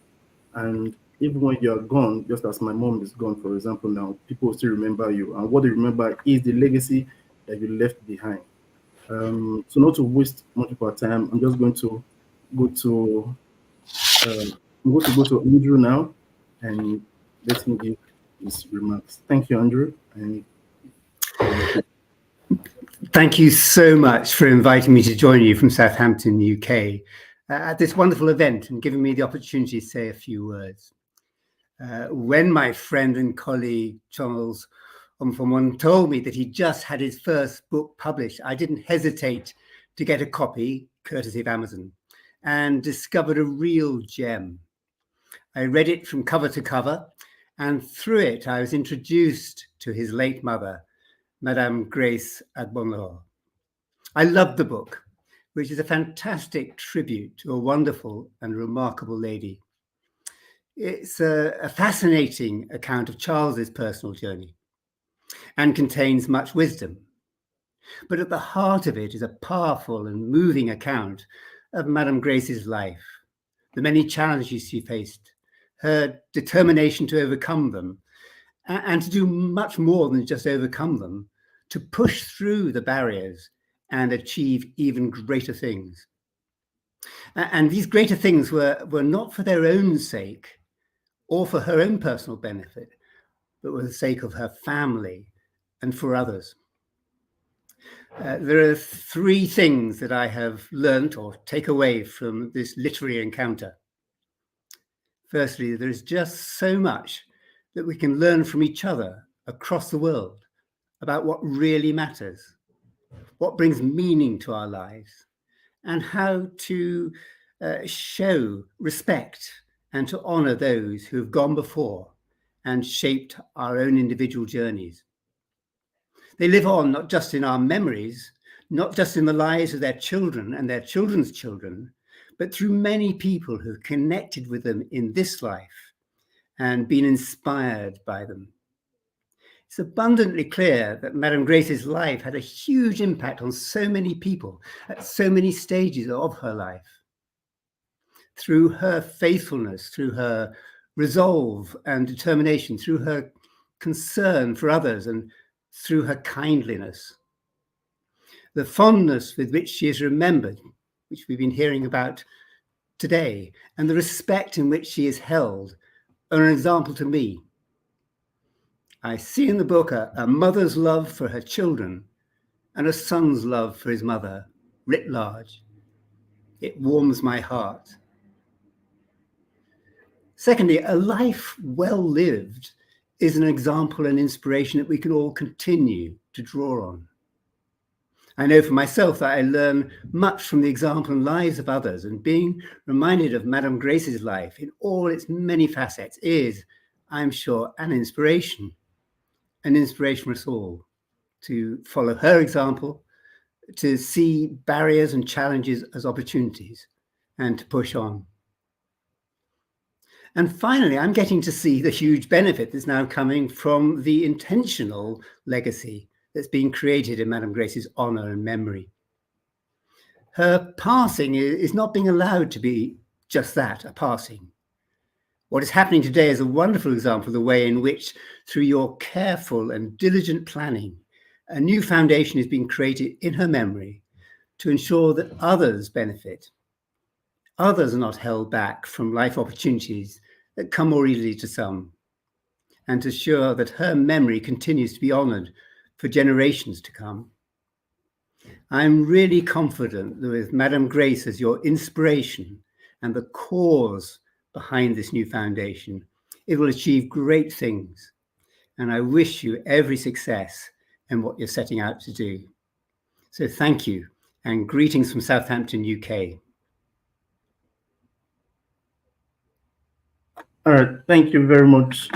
And even when you're gone, just as my mom is gone, for example, now, people will still remember you. And what they remember is the legacy that you left behind. So not to waste much of our time, I'm just going to go to Andrew now, and let him give his remarks. Thank you, Andrew. And thank you so much for inviting me to join you from Southampton, UK, at this wonderful event and giving me the opportunity to say a few words. When my friend and colleague Charles Omfomon told me that he just had his first book published, I didn't hesitate to get a copy, courtesy of Amazon, and discovered a real gem. I read it from cover to cover, and through it I was introduced to his late mother, Madam Grace Agbonlahor. I loved the book, which is a fantastic tribute to a wonderful and remarkable lady. It's a fascinating account of Charles's personal journey and contains much wisdom. But at the heart of it is a powerful and moving account of Madam Grace's life, the many challenges she faced, her determination to overcome them, and to do much more than just overcome them, to push through the barriers and achieve even greater things. And these greater things were not for their own sake or for her own personal benefit, but for the sake of her family and for others. There are three things that I have learnt or take away from this literary encounter. Firstly, there is just so much that we can learn from each other across the world about what really matters, what brings meaning to our lives, and how to show respect and to honour those who have gone before and shaped our own individual journeys. They live on not just in our memories, not just in the lives of their children and their children's children, but through many people who've connected with them in this life and been inspired by them. It's abundantly clear that Madam Grace's life had a huge impact on so many people at so many stages of her life. Through her faithfulness, through her resolve and determination, through her concern for others, and through her kindliness. The fondness with which she is remembered, which we've been hearing about today, and the respect in which she is held are an example to me. I see in the book a mother's love for her children and a son's love for his mother, writ large. It warms my heart. Secondly, a life well lived is an example and inspiration that we can all continue to draw on. I know for myself that I learn much from the example and lives of others, and being reminded of Madam Grace's life in all its many facets is, I'm sure, an inspiration for us all to follow her example, to see barriers and challenges as opportunities, and to push on. And finally, I'm getting to see the huge benefit that's now coming from the intentional legacy that's being created in Madam Grace's honour and memory. Her passing is not being allowed to be just that, a passing. What is happening today is a wonderful example of the way in which, through your careful and diligent planning, a new foundation is being created in her memory to ensure that others benefit. Others are not held back from life opportunities that come more easily to some, and to ensure that her memory continues to be honoured for generations to come. I'm really confident that with Madam Grace as your inspiration and the cause behind this new foundation, it will achieve great things. And I wish you every success in what you're setting out to do. So thank you, and greetings from Southampton, UK. All right, thank you very much,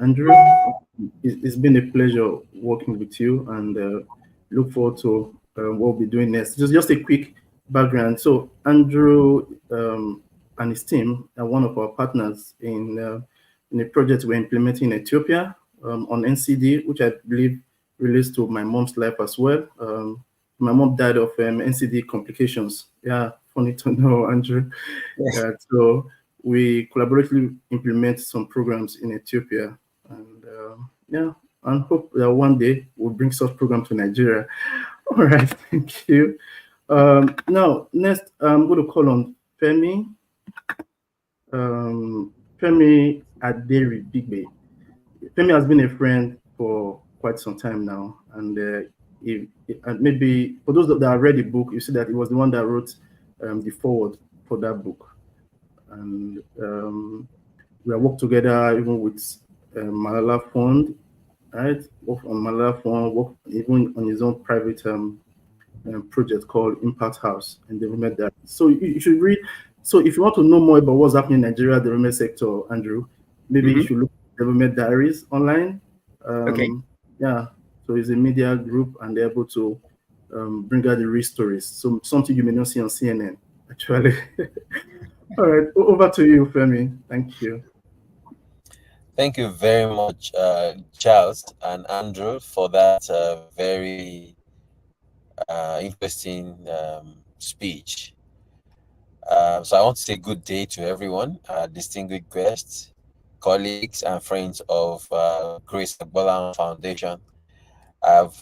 Andrew. It's been a pleasure working with you, and look forward to what we'll be doing next. Just a quick background. So Andrew and his team are one of our partners in a project we're implementing in Ethiopia on NCD, which I believe relates to my mom's life as well. My mom died of NCD complications. Yeah, funny to know, Andrew. Yes. So we collaboratively implement some programs in Ethiopia, and and hope that one day we'll bring such program to Nigeria. All right, thank you. Now, next, I'm going to call on Femi. Femi Aderi Bigbe. Femi has been a friend for quite some time now, and maybe for those that have read the book, you see that he was the one that wrote the foreword for that book. And we have worked together even with Malala Fund, right? Work on Malala Fund, work even on his own private project called Impact House and Development Diaries. So you should read. So if you want to know more about what's happening in Nigeria development sector, Andrew, maybe you should look at Development Diaries online. Okay. Yeah. So it's a media group, and they're able to bring out the real stories. So something you may not see on CNN, actually. All right, over to you, Femi. Thank you. Thank you very much, Charles and Andrew, for that very interesting speech. So I want to say good day to everyone, distinguished guests, colleagues, and friends of Grace Agbonlahor Foundation. I've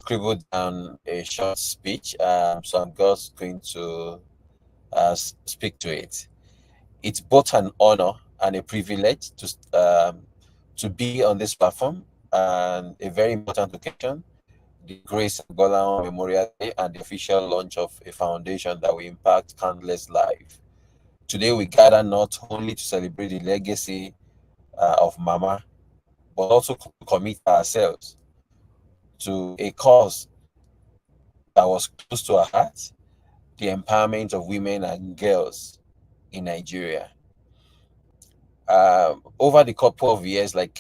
scribbled down a short speech, so I'm just going to speak to it. It's both an honor and a privilege to be on this platform, and a very important occasion, the Grace Agbonlahor Memorial Day and the official launch of a foundation that will impact countless lives. Today we gather not only to celebrate the legacy of Mama, but also to commit ourselves to a cause that was close to our heart, the empowerment of women and girls in Nigeria. Over the couple of years, like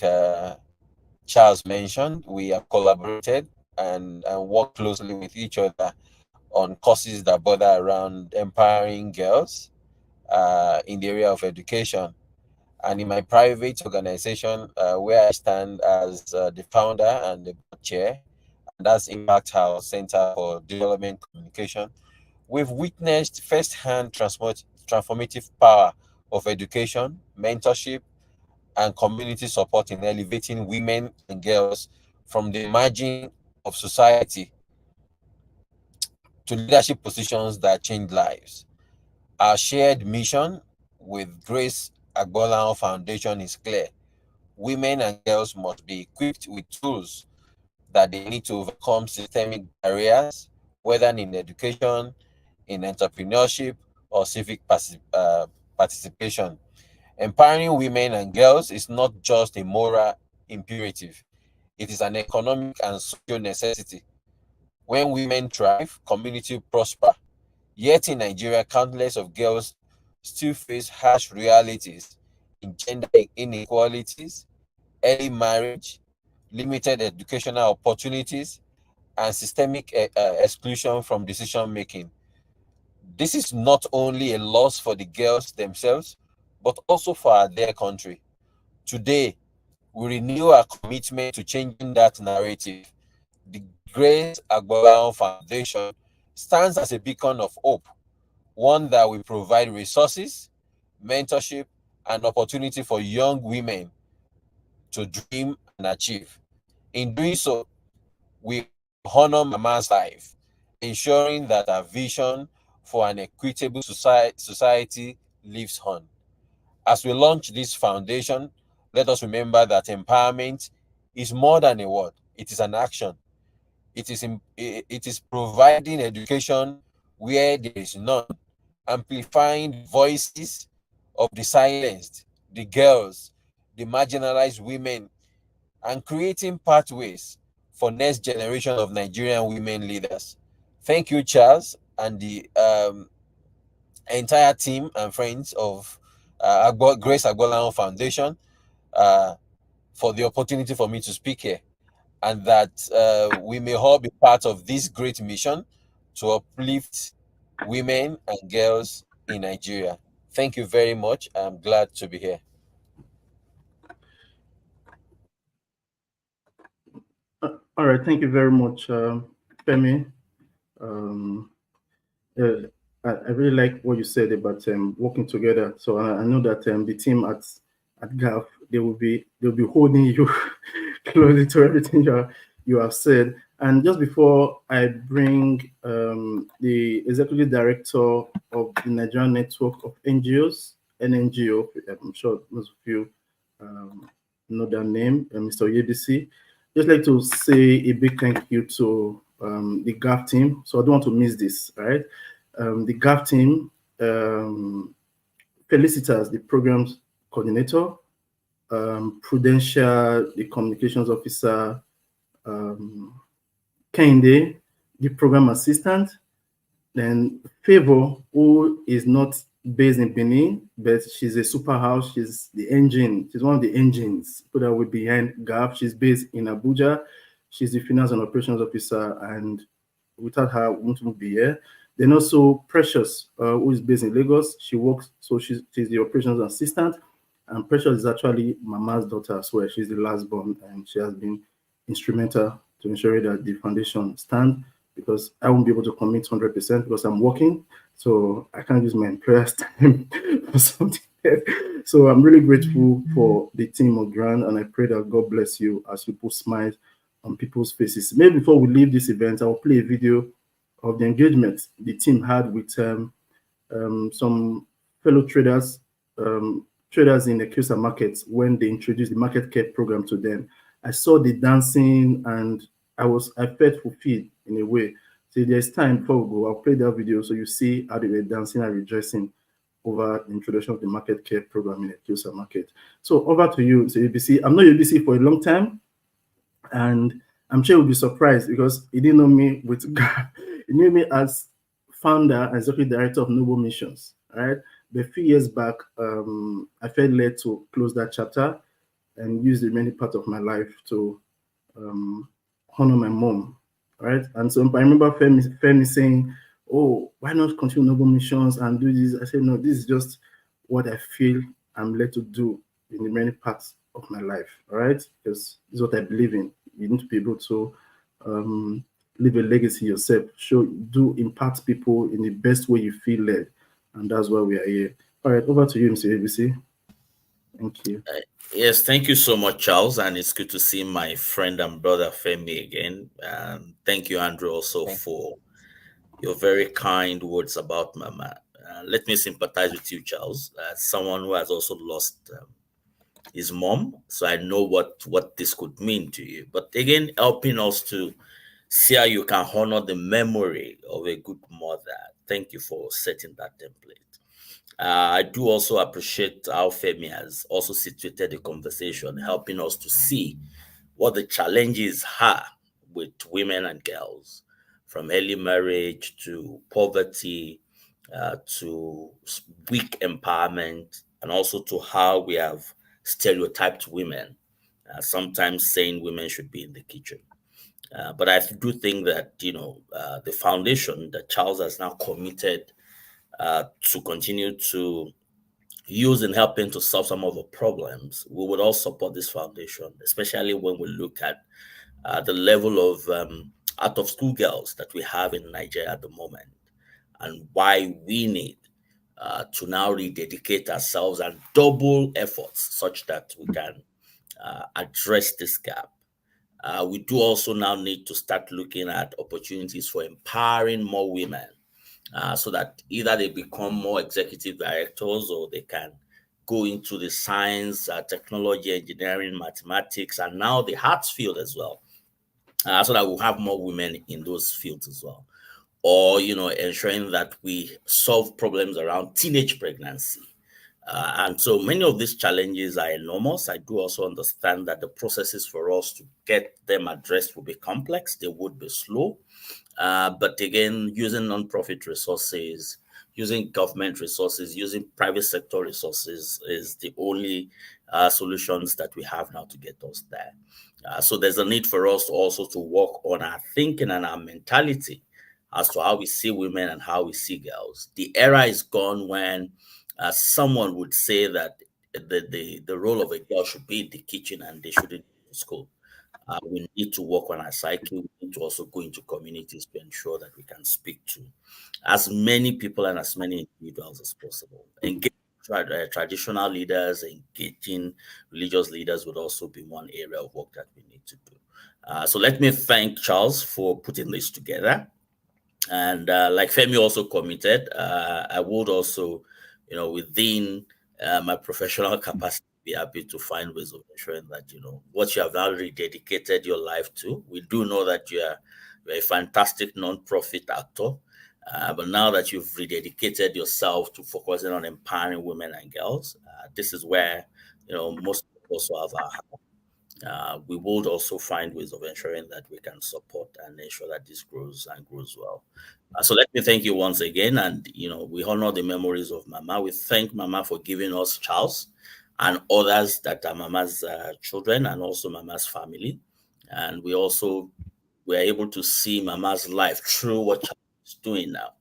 Charles mentioned, we have collaborated and worked closely with each other on causes that border around empowering girls in the area of education. And in my private organization, where I stand as the founder and the board chair, and that's Impact House Center for Development Communication, we've witnessed firsthand transformative power of education, mentorship, and community support in elevating women and girls from the margin of society to leadership positions that change lives. Our shared mission with Grace Agbonlahor Foundation is clear. Women and girls must be equipped with tools that they need to overcome systemic barriers, whether in education, in entrepreneurship, or civic participation. Empowering women and girls is not just a moral imperative, it is an economic and social necessity. When women thrive, community prosper. Yet in Nigeria, countless of girls still face harsh realities in gender inequalities, early marriage, limited educational opportunities, and systemic exclusion from decision making. This is not only a loss for the girls themselves, but also for their country. Today, we renew our commitment to changing that narrative. The Grace Agbonlahor Foundation stands as a beacon of hope, one that will provide resources, mentorship, and opportunity for young women to dream and achieve. In doing so, we honor Mama's life, ensuring that our vision for an equitable society lives on. As we launch this foundation, let us remember that empowerment is more than a word, it is an action. It is providing education where there is none, amplifying the voices of the silenced, the girls, the marginalized women, and creating pathways for next generation of Nigerian women leaders. Thank you, Charles, and the entire team and friends of Grace Agbonlahor Foundation for the opportunity for me to speak here, and that we may all be part of this great mission to uplift women and girls in Nigeria. Thank you very much. I'm glad to be here. All right, thank you very much, Femi. I really like what you said about working together. So I know that the team at GAF, they'll be holding you closely to everything you have said. And just before I bring the executive director of the Nigerian Network of NGOs, NNGO, I'm sure most of you know that name, Mr. Yebisi. Just like to say a big thank you to the GAF team. So I don't want to miss this, right? The GAF team, Felicitas, the programs coordinator, Prudential, the communications officer, Kende, the program assistant, then Favor, who is not based in Benin, but she's a super house. She's the engine. She's one of the engines put away behind GAF. She's based in Abuja. She's the finance and operations officer, and without her, we wouldn't be here. Then also Precious, who is based in Lagos. She works, so she's the operations assistant. And Precious is actually Mama's daughter as well. She's the last born, and she has been instrumental to ensure that the foundation stands, because I won't be able to commit 100% because I'm working. So I can't use my employer's time for something else. So I'm really grateful for the team of Grand, and I pray that God bless you as you put smiles on people's faces. Maybe before we leave this event, I'll play a video of the engagement the team had with some fellow traders traders in the Kusa markets when they introduced the market care program to them. I saw the dancing and I felt fulfilled in a way. So there's time before we go. I'll play that video so you see how they were dancing and rejoicing over the introduction of the market care program in the Kusa market. So over to you, so ABC. I'm not ABC for a long time, and I'm sure you'll be surprised because he didn't know me with he knew me as founder and executive director of Noble Missions. All right. But a few years back, I felt led to close that chapter and use the remaining part of my life to honor my mom. Right. And so I remember Femi saying, "Oh, why not continue Noble Missions and do this?" I said, "No, this is just what I feel I'm led to do in the remaining parts of my life." All right. Because this is what I believe in. You need to be able to leave a legacy yourself, impact people in the best way you feel led. And that's why we are here. All right, over to you, Mr. ABC. Thank you. Yes, thank you so much, Charles. And it's good to see my friend and brother Femi again. Thank you, Andrew, also for your very kind words about Mama. Let me sympathize with you, Charles, as someone who has also lost his mom. So I know what this could mean to you. But again, helping us to see how you can honor the memory of a good mother. Thank you for setting that template. I do also appreciate how Femi has also situated the conversation, helping us to see what the challenges are with women and girls, from early marriage to poverty, to weak empowerment, and also to how we have stereotyped women, sometimes saying women should be in the kitchen. But I do think that, the foundation that Charles has now committed to continue to use in helping to solve some of the problems, we would all support this foundation, especially when we look at the level of out-of-school girls that we have in Nigeria at the moment, and why we need to now rededicate ourselves and double efforts such that we can address this gap. We do also now need to start looking at opportunities for empowering more women, so that either they become more executive directors or they can go into the science, technology, engineering, mathematics, and now the arts field as well, so that we'll have more women in those fields as well. Or, ensuring that we solve problems around teenage pregnancy. And so many of these challenges are enormous. I do also understand that the processes for us to get them addressed will be complex. They would be slow. But again, using nonprofit resources, using government resources, using private sector resources is the only solutions that we have now to get us there. So there's a need for us also to work on our thinking and our mentality as to how we see women and how we see girls. The era is gone when someone would say that the role of a girl should be in the kitchen and they shouldn't go to school. We need to work on our psyche. We need to also go into communities to ensure that we can speak to as many people and as many individuals as possible. Engaging traditional leaders, engaging religious leaders would also be one area of work that we need to do. So let me thank Charles for putting this together. And like Femi also committed, I would also, within my professional capacity, be happy to find ways of ensuring that, what you have now rededicated your life to. We do know that you're a fantastic non-profit actor, but now that you've rededicated yourself to focusing on empowering women and girls, this is where, most of us have our heart. We would also find ways of ensuring that we can support and ensure that this grows and grows well. So let me thank you once again. And, we honor the memories of Mama. We thank Mama for giving us Charles and others that are Mama's children and also Mama's family. And we also were able to see Mama's life through what Charles is doing now.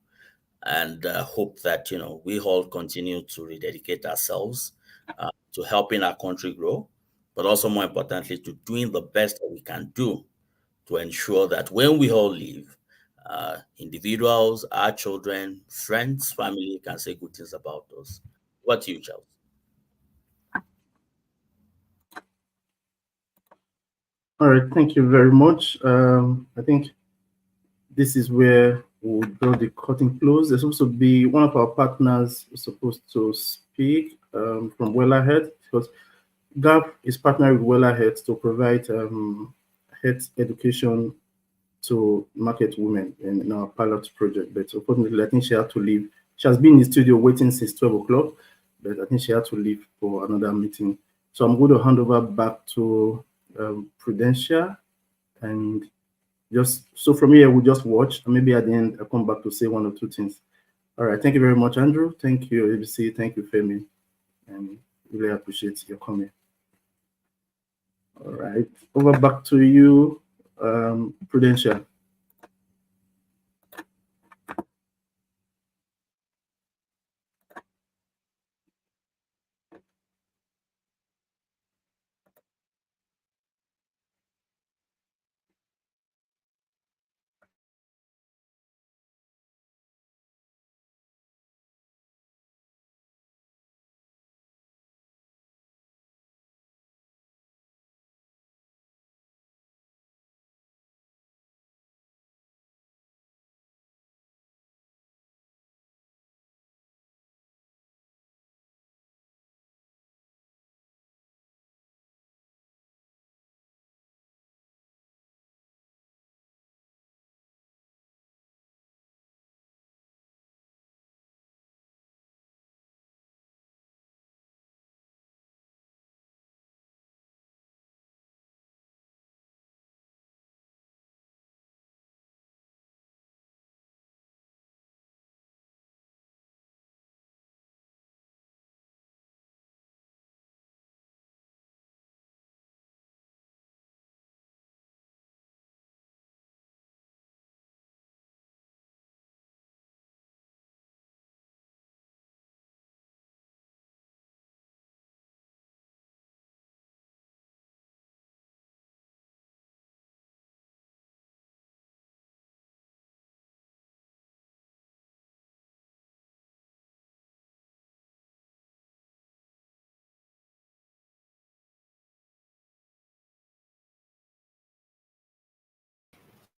And hope that, we all continue to rededicate ourselves to helping our country grow, but also more importantly, to doing the best that we can do to ensure that when we all leave, individuals, our children, friends, family can say good things about us. What do you, Charles? All right, thank you very much. I think this is where we'll draw the curtain close. There's supposed to be one of our partners supposed to speak. from Wellahead, because GAP is partnering with Wellahead to provide health education to market women in our pilot project. But unfortunately, I think she had to leave. She has been in the studio waiting since 12 o'clock, but I think she had to leave for another meeting. So I'm going to hand over back to Prudential, and just so from here we'll just watch, and maybe at the end I'll come back to say one or two things. All right, thank you very much, Andrew. Thank you, ABC. Thank you, Femi, and really appreciate your comment. All right, over back to you, Prudential.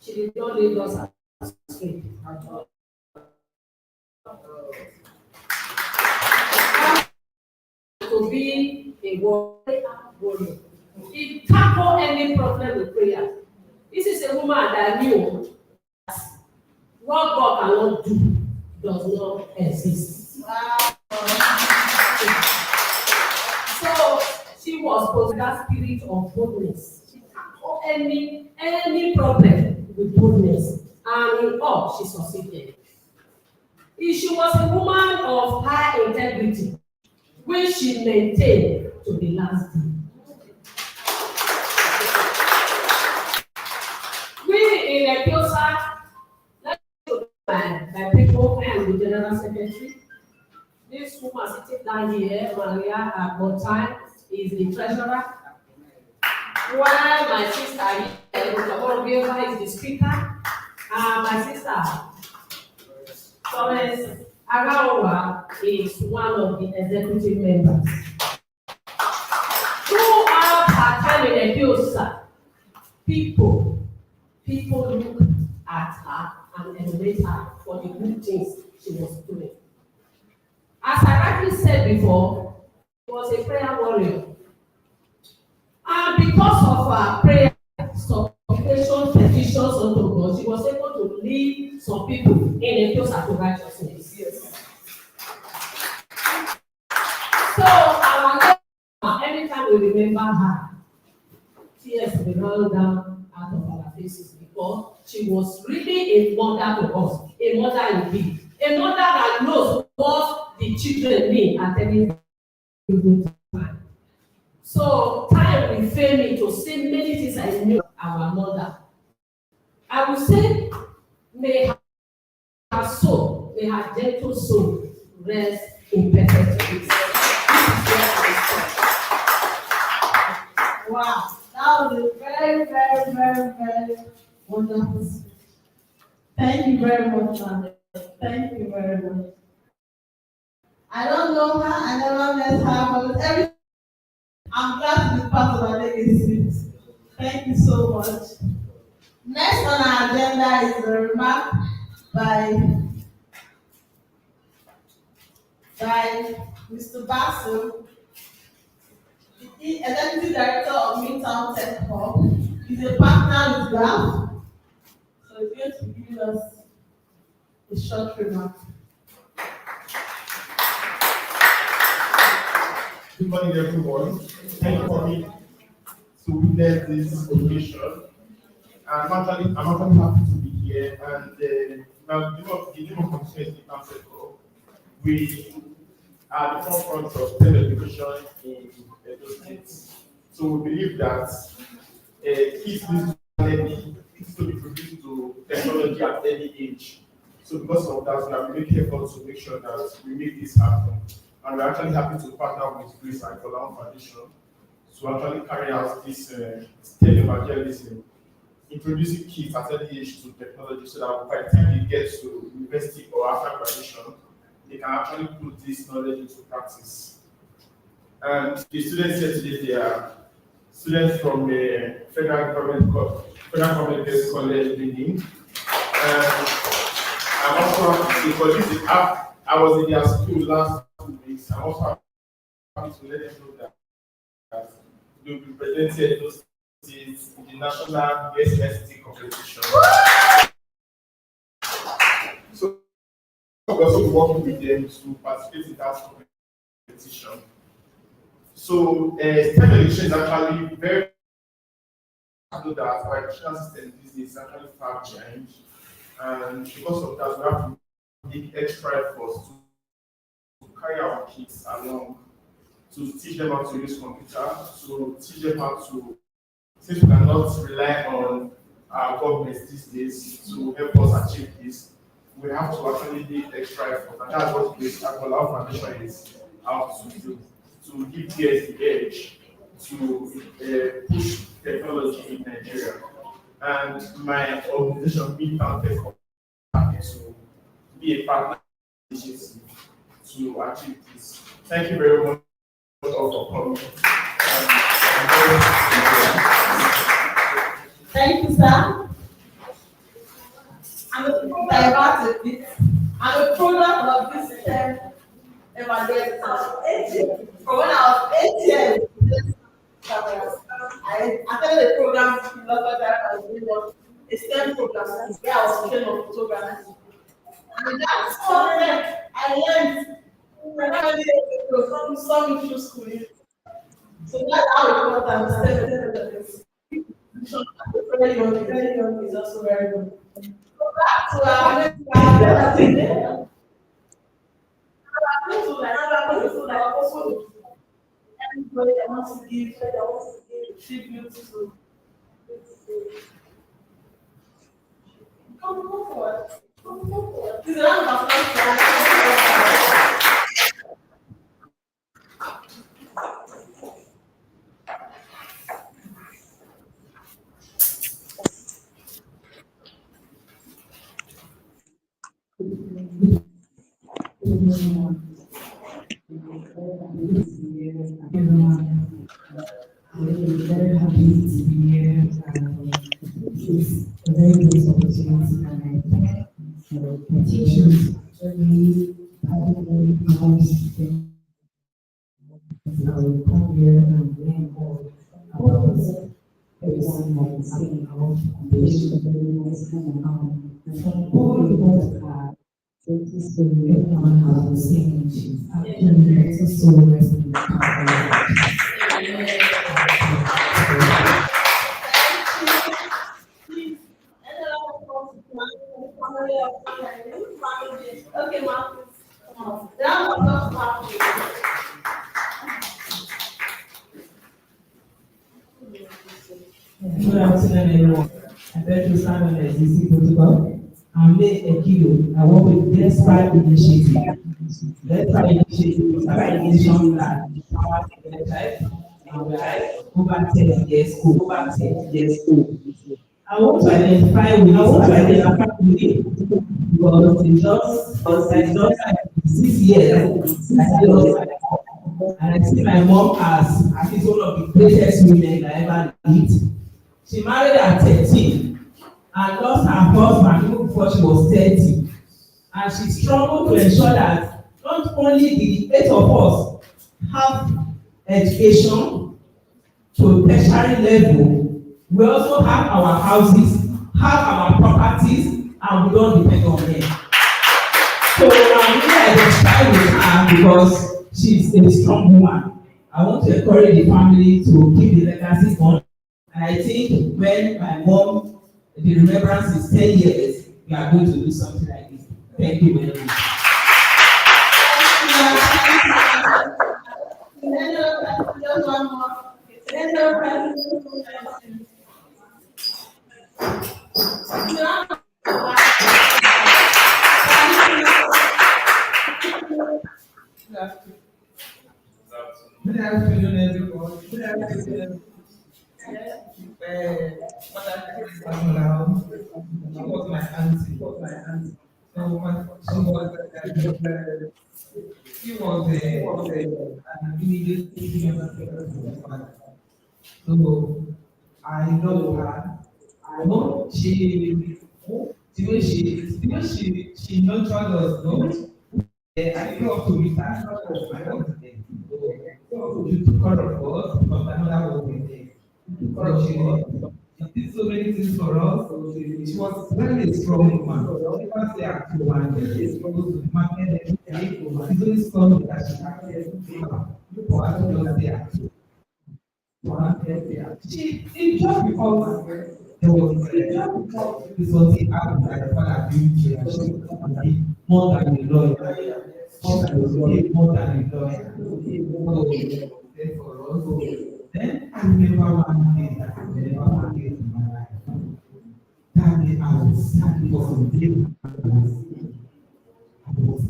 She did not leave us astray at all. To be a warrior. He tackle any problem with prayer. This is a woman that knew what God cannot do does not exist. So she was possessed that spirit of boldness. She tackled any problem with boldness, and in all she succeeded. She was a woman of high integrity, which she maintained to the last day. We in Epiosa, let's go by people and the General Secretary. This woman sitting down here, Maria Agbonlahor, is the treasurer. While my sister here, is the speaker. My sister, Thomas Agawa, is one of the executive members. Throughout her time in Epiosa, people look at her and emulate her for the good things she was doing. As I rightly said before, she was a prayer warrior. And because of her prayer, supplication, petitions unto God, she was able to lead some people in a close to righteousness. Yes. So, anytime we remember her, tears will run down out of our faces because she was really a mother to us, a mother indeed, a mother that knows what the children need at any time. So, time will fail me to say many things I knew our mother. I will say, may her soul, may her gentle soul rest in perfect peace. Wow, that was a very, very, very, very wonderful speech. Thank you very much, Madam. Thank you very much. I don't know her, I never met her, but everything. I'm glad to be part of her legacy. Thank you so much. Next on our agenda is a remark by Mr. Basu, the Executive Director of Midtown Tech Hub, is a partner with GAF, so he's going to give us a short remark. Good morning, everyone. Thank you for coming to witness this occasion. I'm actually happy to be here, and now the name of constituency we are the forefront of STEM education in Edo State. So we believe that kids need to be produced to technology at any age. So because of that, we have made efforts to make sure that we make this happen. And we're actually happy to partner with Grace Agbonlahor Foundation to actually carry out this STEM evangelism, introducing kids at any age to technology so that by the time they get to university or after graduation, they can actually put this knowledge into practice. And the students here today, they are students from the Federal Government Girls College, Benin. I'm also happy because I was in their school last 2 weeks. I'm also happy to let them know that they'll be presented those states in the national SST competition. So we're also working with them to participate in that competition. So STEM education is actually very know that our educational system these days is actually far behind, and because of that, we have to make extra efforts to carry our kids along, to teach them how to use computer, to teach them how to, since we cannot rely on our governments these days to help us achieve this, we have to actually make extra effort, and that's what Grace Agbonlahor Foundation is out to do, to give PS the edge to push technology in Nigeria. And my organization, Midtown Tech Hub, happy to be a partner to achieve this. Thank you very much all for coming. Thank you, sir. I'm a diverted bit. I'm a product of this evangelism. From when I was 8 years, I attended a program in local that I was doing a STEM program where I was teaching of photography. And that's why I learned from some issue school. So that's how important STEM is. Very young is also very good. So back to our next slide. Everybody that wants to give tribute to. Come forward. This is a round of applause. I'm very happy to be here. It's a very great opportunity, and I thank the teachers actually having becomes I will come here and learn more about everyone that is saying about foundation, very nice and from all the ones that everyone has been saying she's actually so resting. Okay, Marcus. Round of applause, Marcus. Good afternoon, everyone. I beg to stand on the existing protocol. I'm May Ekido. I work with Despite Initiative. Despite Initiative is an organization that empowers the child, and we are over 10 years old. I want to identify with it because it's just like 6 years. And I see my mom as she's one of the greatest women I ever meet. She married at 13 and lost her husband even before she was 30. And she struggled to ensure that not only the 8 of us have education to tertiary level, we also have our houses, have our properties, and we don't depend on them. So I'm really identified with her because she's a strong woman. I want to encourage the family to keep the legacy on. And I think when my mom, the remembrance is 10 years, we are going to do something like this. Thank you very much. Just one more. Good afternoon, everyone. Good afternoon. Madam Grace Agbonlahor, she was my auntie. She was an immediate senior secretary of my father. So I know her. I know she nurtured us. No, I grew up to meet her. I was there. So she took care of us because my mother was there. So she did so many things for us. She was very strong woman. She was there to one. She struggled to the market. It's only something that she had for us to just there. She just because there was this was the act that the father built here. She was more than a lawyer. More than a lawyer. So there for us. Then I remember one day that I never forget in my life. That day I was standing for some day. I was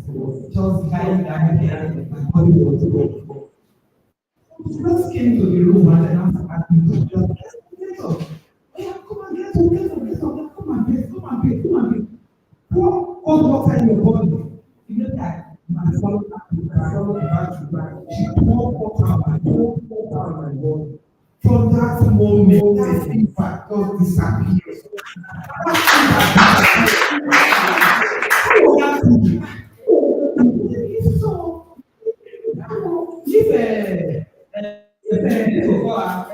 just lying down there and my body was broken. She just came to the room and then asked me to just get up. Yeah, come and get up, come and get. Pour cold water in your body. Immediately my son back to back. She poured water on my body. From that moment, that impact just disappeared. So,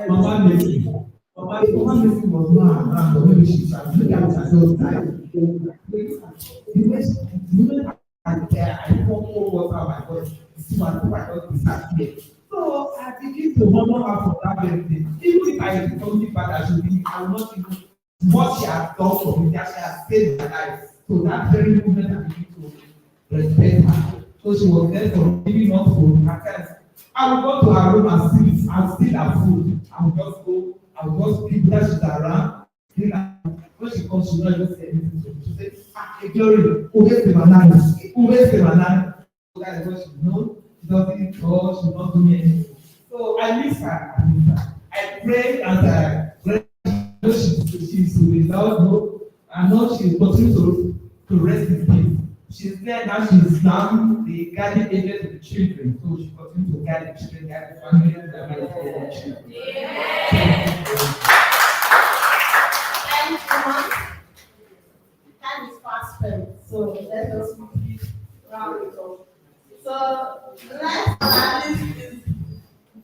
Mama Messi was not around, or maybe she tried. Maybe I was just tired. I pour water on my body. I just disappeared. So I begin to honor her for that birthday. Even if I do something bad, I should be, I will not even what she has done for me, that she has saved my life. So that very moment I begin to respect her. So she was there for me, giving us food. At times, I will go to her room and steal her food. I will just pick that she's around. When she comes, she will not even say anything to me. She say, Glory, who is the banana? So that is what she knows. She doesn't go, she will not do me anything. So I miss her. I pray and I know she's without I know she will continue to rest in peace. She's there now, she's now the guardian agent of the children. So she continues to guide the children, guide the family, and the children. Thanks so much. Time is fast spent, so let us quickly round it off. So the next analysis is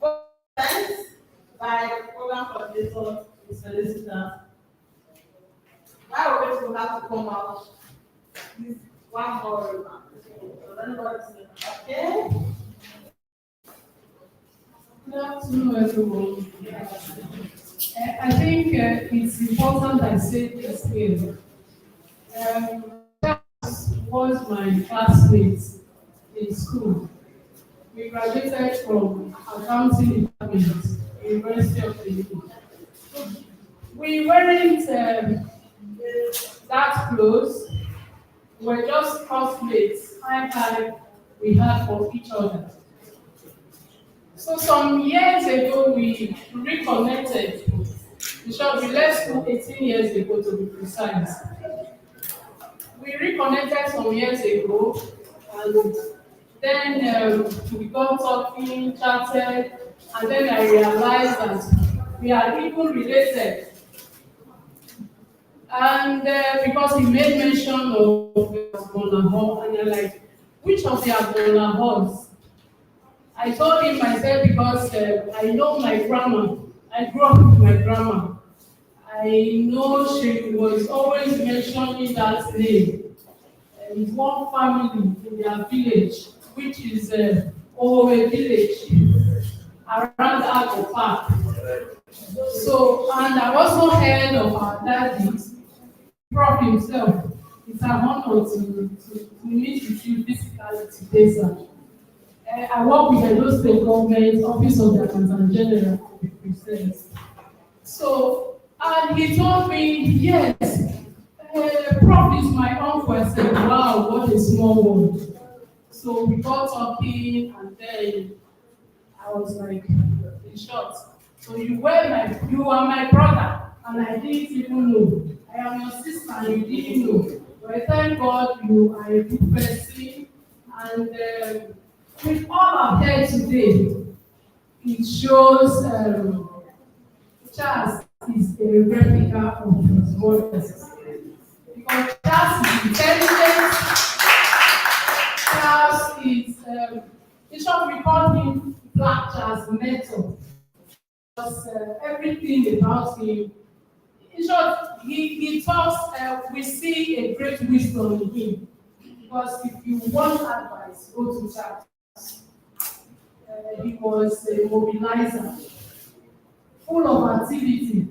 governance by the program coordinator, Ms. Felicita. Now we're going to have to come out with one more remark. So anybody say, okay? Good afternoon, everyone. I think it's important I say this here. Was my classmate in school. We graduated from accounting department, University of Illinois. We weren't that close. We were just classmates, high we had for each other. So some years ago, we reconnected. In short, we left school 18 years ago to be precise. We reconnected some years ago, and then we got talking, chatted, and then I realized that we are even related. And because he made mention of Agbonlahor, and I'm like, which of the Agbonlahors? I told him myself because I know my grandma. I grew up with my grandma. I know she was always mentioning that name. It's one family in their village, which is Owe village, around Agbo Park. So, and I also heard of our daddy, Prof himself. It's an honor to meet with you physically today, sir. I work with the Edo State Government Office of the Accountant General to be present. So, and he told me, yes, Prof is my uncle. I said, wow, what a small world. So we got talking, and then I was like, in short, so you are my brother, and I didn't even know. I am your sister, and you didn't know. But thank God you are a good person, and with all I've heard today, it shows Charles is a replica of his brothers. Because Charles is intelligent, Charles is, in short, we call him Black Charles Mentor. Because everything about him, in short, he talks, we see a great wisdom in him. Because if you want advice, go to Charles. He was a mobilizer, full of activity.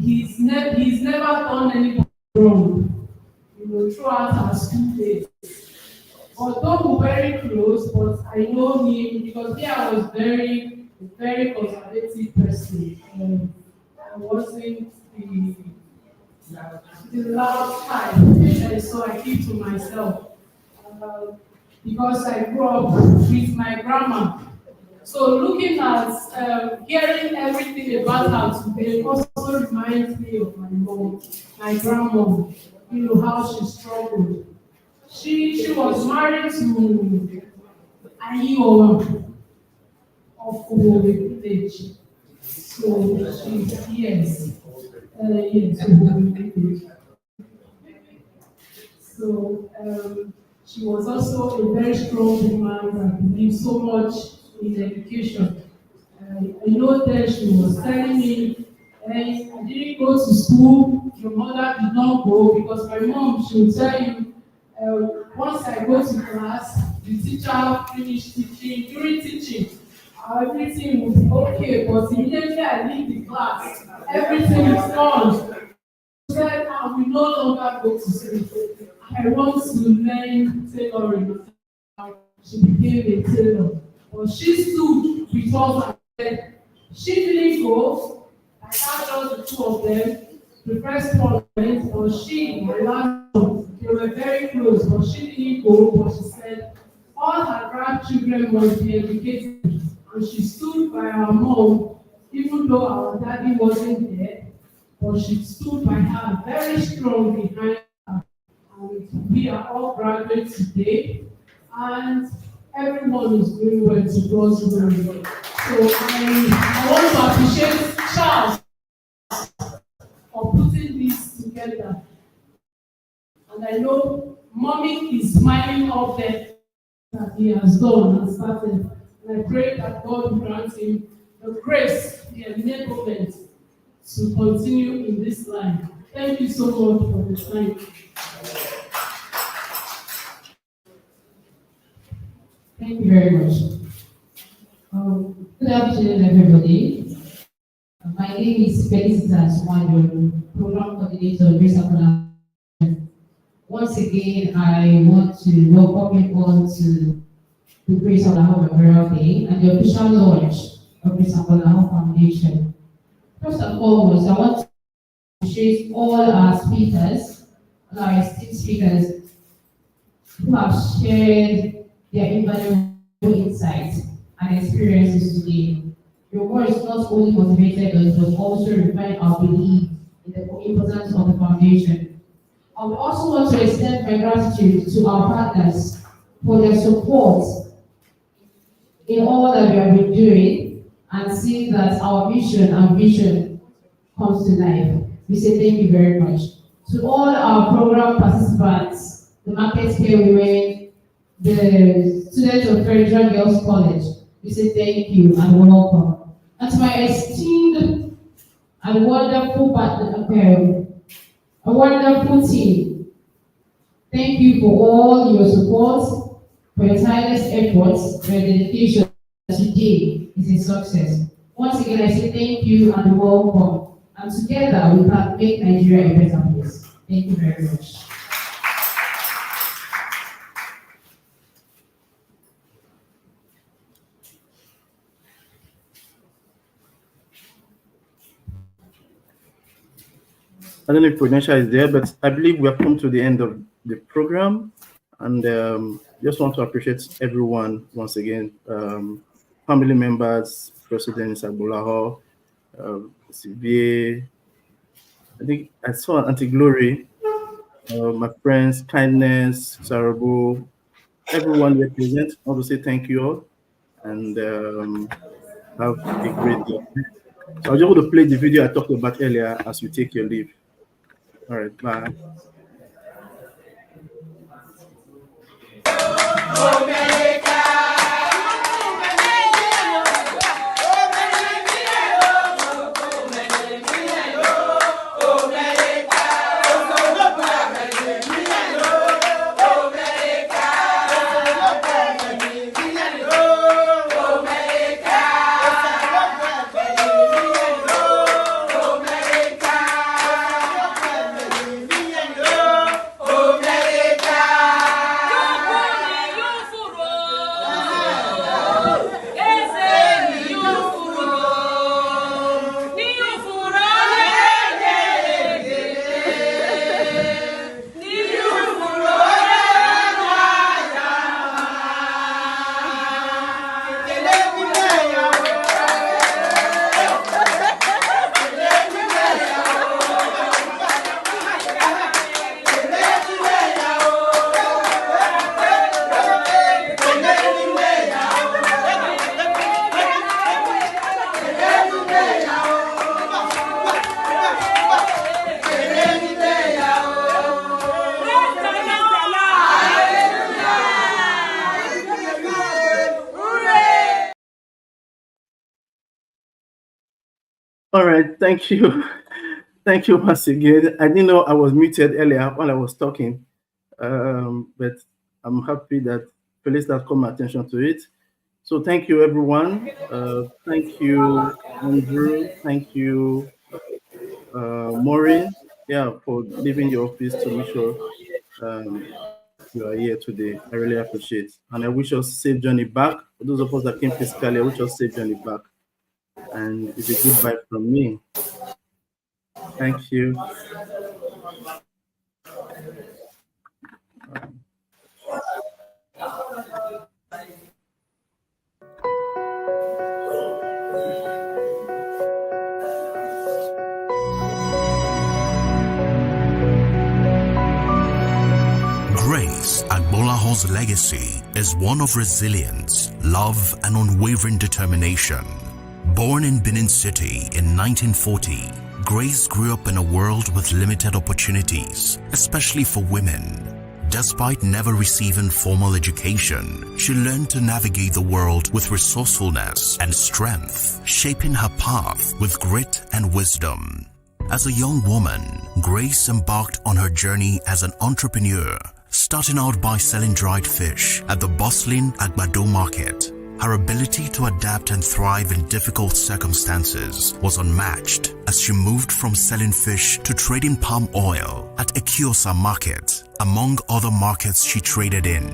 He's never done anything wrong, throughout our school days. Although we're very close, but I know him because I was very conservative person. I wasn't the loud type, so I keep to myself. Because I grew up with my grandma. So looking at, hearing everything about her today also reminds me of my mom, my grandma, how she struggled. She was married to Ayiwa of Owe village. So yes, so she was also a very strong woman that believed so much in education. I know that she was telling me, I didn't go to school, your mother did not go, because my mom, she would tell you, once I go to class, the teacher finished teaching. During teaching, everything would be okay, but immediately I leave the class, everything is gone. She said, I will no longer go to school. I want to learn tailoring. She became a tailor. But she stood with us and said, she didn't go. I had just the two of them. The first one went, but she, my last one, they were very close, but she didn't go. But she said, all her grandchildren must be educated. And she stood by her mom, even though our daddy wasn't there. But she stood by her very strong behind her. And we are all graduates today. And everyone is doing well to God's glory. So I want to appreciate Charles for putting this together. And I know Mommy is smiling up there that he has done and started. And I pray that God will grant him the grace, the enablement to continue in this line. Thank you so much for the time. Thank you very much. Good afternoon, everybody. My name is Grace Agbonlahor, Program Coordinator of Grace Agbonlahor. Once again, I want to welcome you all to the Grace Agbonlahor Memorial Day and the official launch of Grace Agbonlahor Foundation. First and foremost, I want to appreciate all our speakers, all our esteemed speakers who have shared their invaluable insights and experiences today. Your words not only motivated us, but also refined our belief in the importance of the foundation. I would also want to extend my gratitude to our partners for their support in all that we have been doing and seeing that our mission and vision comes to life. We say thank you very much. To all our program participants, the market care women, the students of Federal Girls College, we say thank you and welcome. And to my esteemed and wonderful team, thank you for all your support, for your tireless efforts, for your dedication. Today is a success. Once again, I say thank you and welcome. And together we can make Nigeria a better place. Thank you very much. I don't know if Prudential is there, but I believe we have come to the end of the program, and just want to appreciate everyone once again, family members, President Agbonlahor, CBA. I think I saw Auntie Glory, my friends, Kindness, Sarabo, everyone represent. I want to say thank you all, and have a great day. So I just want to play the video I talked about earlier as you take your leave. All right, bye. All right, thank you. Thank you once again. I didn't know I was muted earlier while I was talking, but I'm happy that police have called my attention to it. So thank you, everyone. Thank you, Andrew. Thank you, Maureen, for leaving your office to make sure you are here today. I really appreciate it. And I wish us safe journey back. For those of us that came physically, I wish us safe journey back. And it's a goodbye from me. Thank you. Grace Agbonlahor's legacy is one of resilience, love, and unwavering determination. Born in Benin City in 1940, Grace grew up in a world with limited opportunities, especially for women. Despite never receiving formal education, she learned to navigate the world with resourcefulness and strength, shaping her path with grit and wisdom. As a young woman, Grace embarked on her journey as an entrepreneur, starting out by selling dried fish at the bustling Agbado market. Her ability to adapt and thrive in difficult circumstances was unmatched as she moved from selling fish to trading palm oil at Ekiosa market, among other markets she traded in.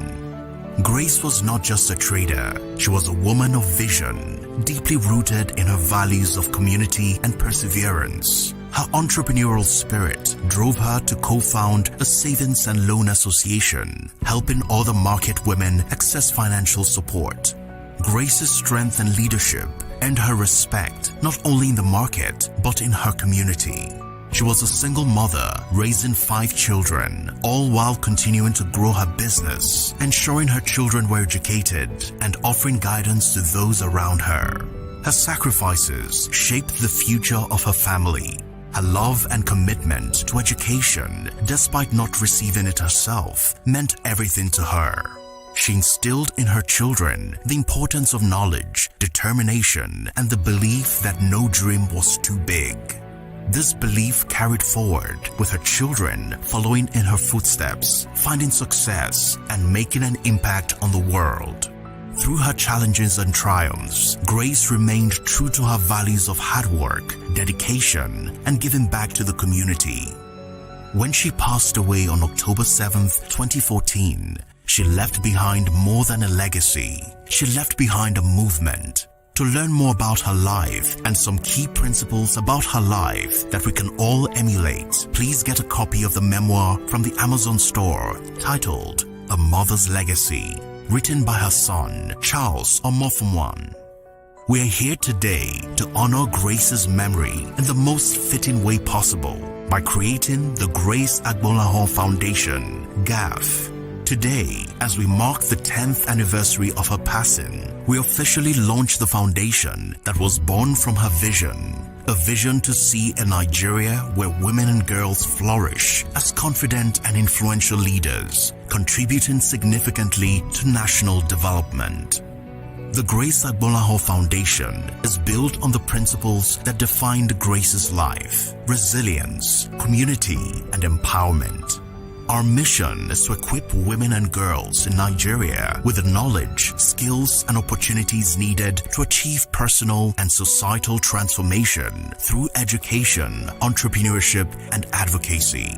Grace was not just a trader, she was a woman of vision, deeply rooted in her values of community and perseverance. Her entrepreneurial spirit drove her to co-found a savings and loan association, helping other market women access financial support. Grace's strength and leadership earned her respect not only in the market but in her community. She was a single mother raising 5 children, all while continuing to grow her business, ensuring her children were educated and offering guidance to those around her. Her sacrifices shaped the future of her family. Her love and commitment to education, despite not receiving it herself, meant everything to her. she instilled in her children the importance of knowledge, determination, and the belief that no dream was too big. This belief carried forward with her children following in her footsteps, finding success and making an impact on the world. Through her challenges and triumphs, Grace remained true to her values of hard work, dedication, and giving back to the community. When she passed away on October 7th, 2014, she left behind more than a legacy. She left behind a movement. To learn more about her life and some key principles about her life that we can all emulate, please get a copy of the memoir from the Amazon store titled A Mother's Legacy, written by her son, Charles Omofumwan. We are here today to honor Grace's memory in the most fitting way possible by creating the Grace Agbonlahor Foundation, GAF. Today, as we mark the 10th anniversary of her passing, we officially launch the foundation that was born from her vision, a vision to see a Nigeria where women and girls flourish as confident and influential leaders, contributing significantly to national development. The Grace Agbonlahor Foundation is built on the principles that defined Grace's life: resilience, community, and empowerment. Our mission is to equip women and girls in Nigeria with the knowledge, skills, and opportunities needed to achieve personal and societal transformation through education, entrepreneurship, and advocacy.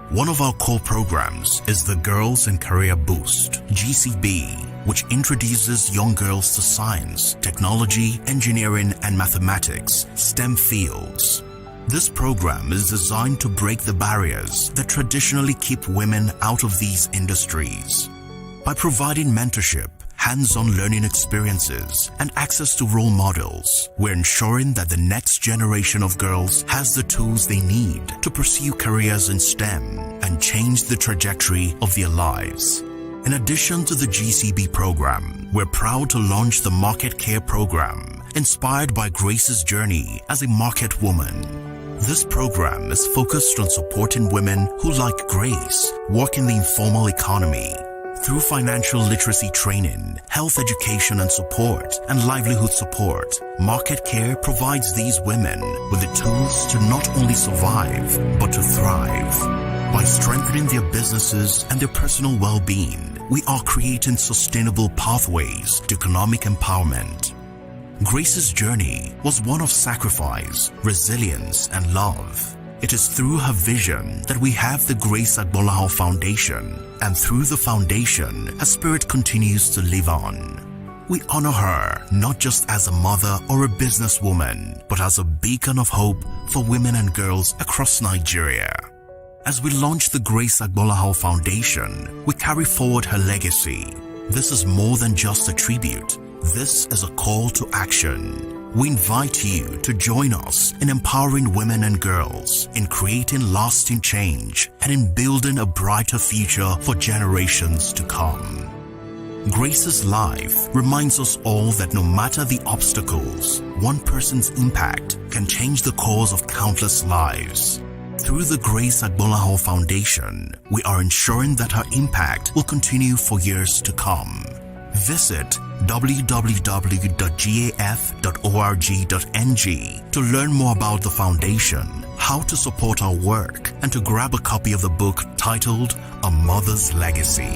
One of our core programs is the Girls in Career Boost, GCB, which introduces young girls to science, technology, engineering, and mathematics, STEM fields. This program is designed to break the barriers that traditionally keep women out of these industries. By providing mentorship, hands-on learning experiences, and access to role models, we're ensuring that the next generation of girls has the tools they need to pursue careers in STEM and change the trajectory of their lives. In addition to the GCB program, we're proud to launch the Market Care program, inspired by Grace's journey as a market woman. This program is focused on supporting women who, like Grace, work in the informal economy. Through financial literacy training, health education and support, and livelihood support, Market Care provides these women with the tools to not only survive, but to thrive. By strengthening their businesses and their personal well-being, we are creating sustainable pathways to economic empowerment. Grace's journey was one of sacrifice, resilience, and love. It is through her vision that we have the Grace Agbonlahor Foundation, and through the foundation, her spirit continues to live on. We honor her not just as a mother or a businesswoman, but as a beacon of hope for women and girls across Nigeria. As we launch the Grace Agbonlahor Foundation, we carry forward her legacy. This is more than just a tribute. This is a call to action. We invite you to join us in empowering women and girls, in creating lasting change, and in building a brighter future for generations to come. Grace's life reminds us all that no matter the obstacles, one person's impact can change the course of countless lives. Through the Grace Agbonlahor Foundation, we are ensuring that her impact will continue for years to come. Visit www.gaf.org.ng to learn more about the foundation, how to support our work, and to grab a copy of the book titled A Mother's Legacy.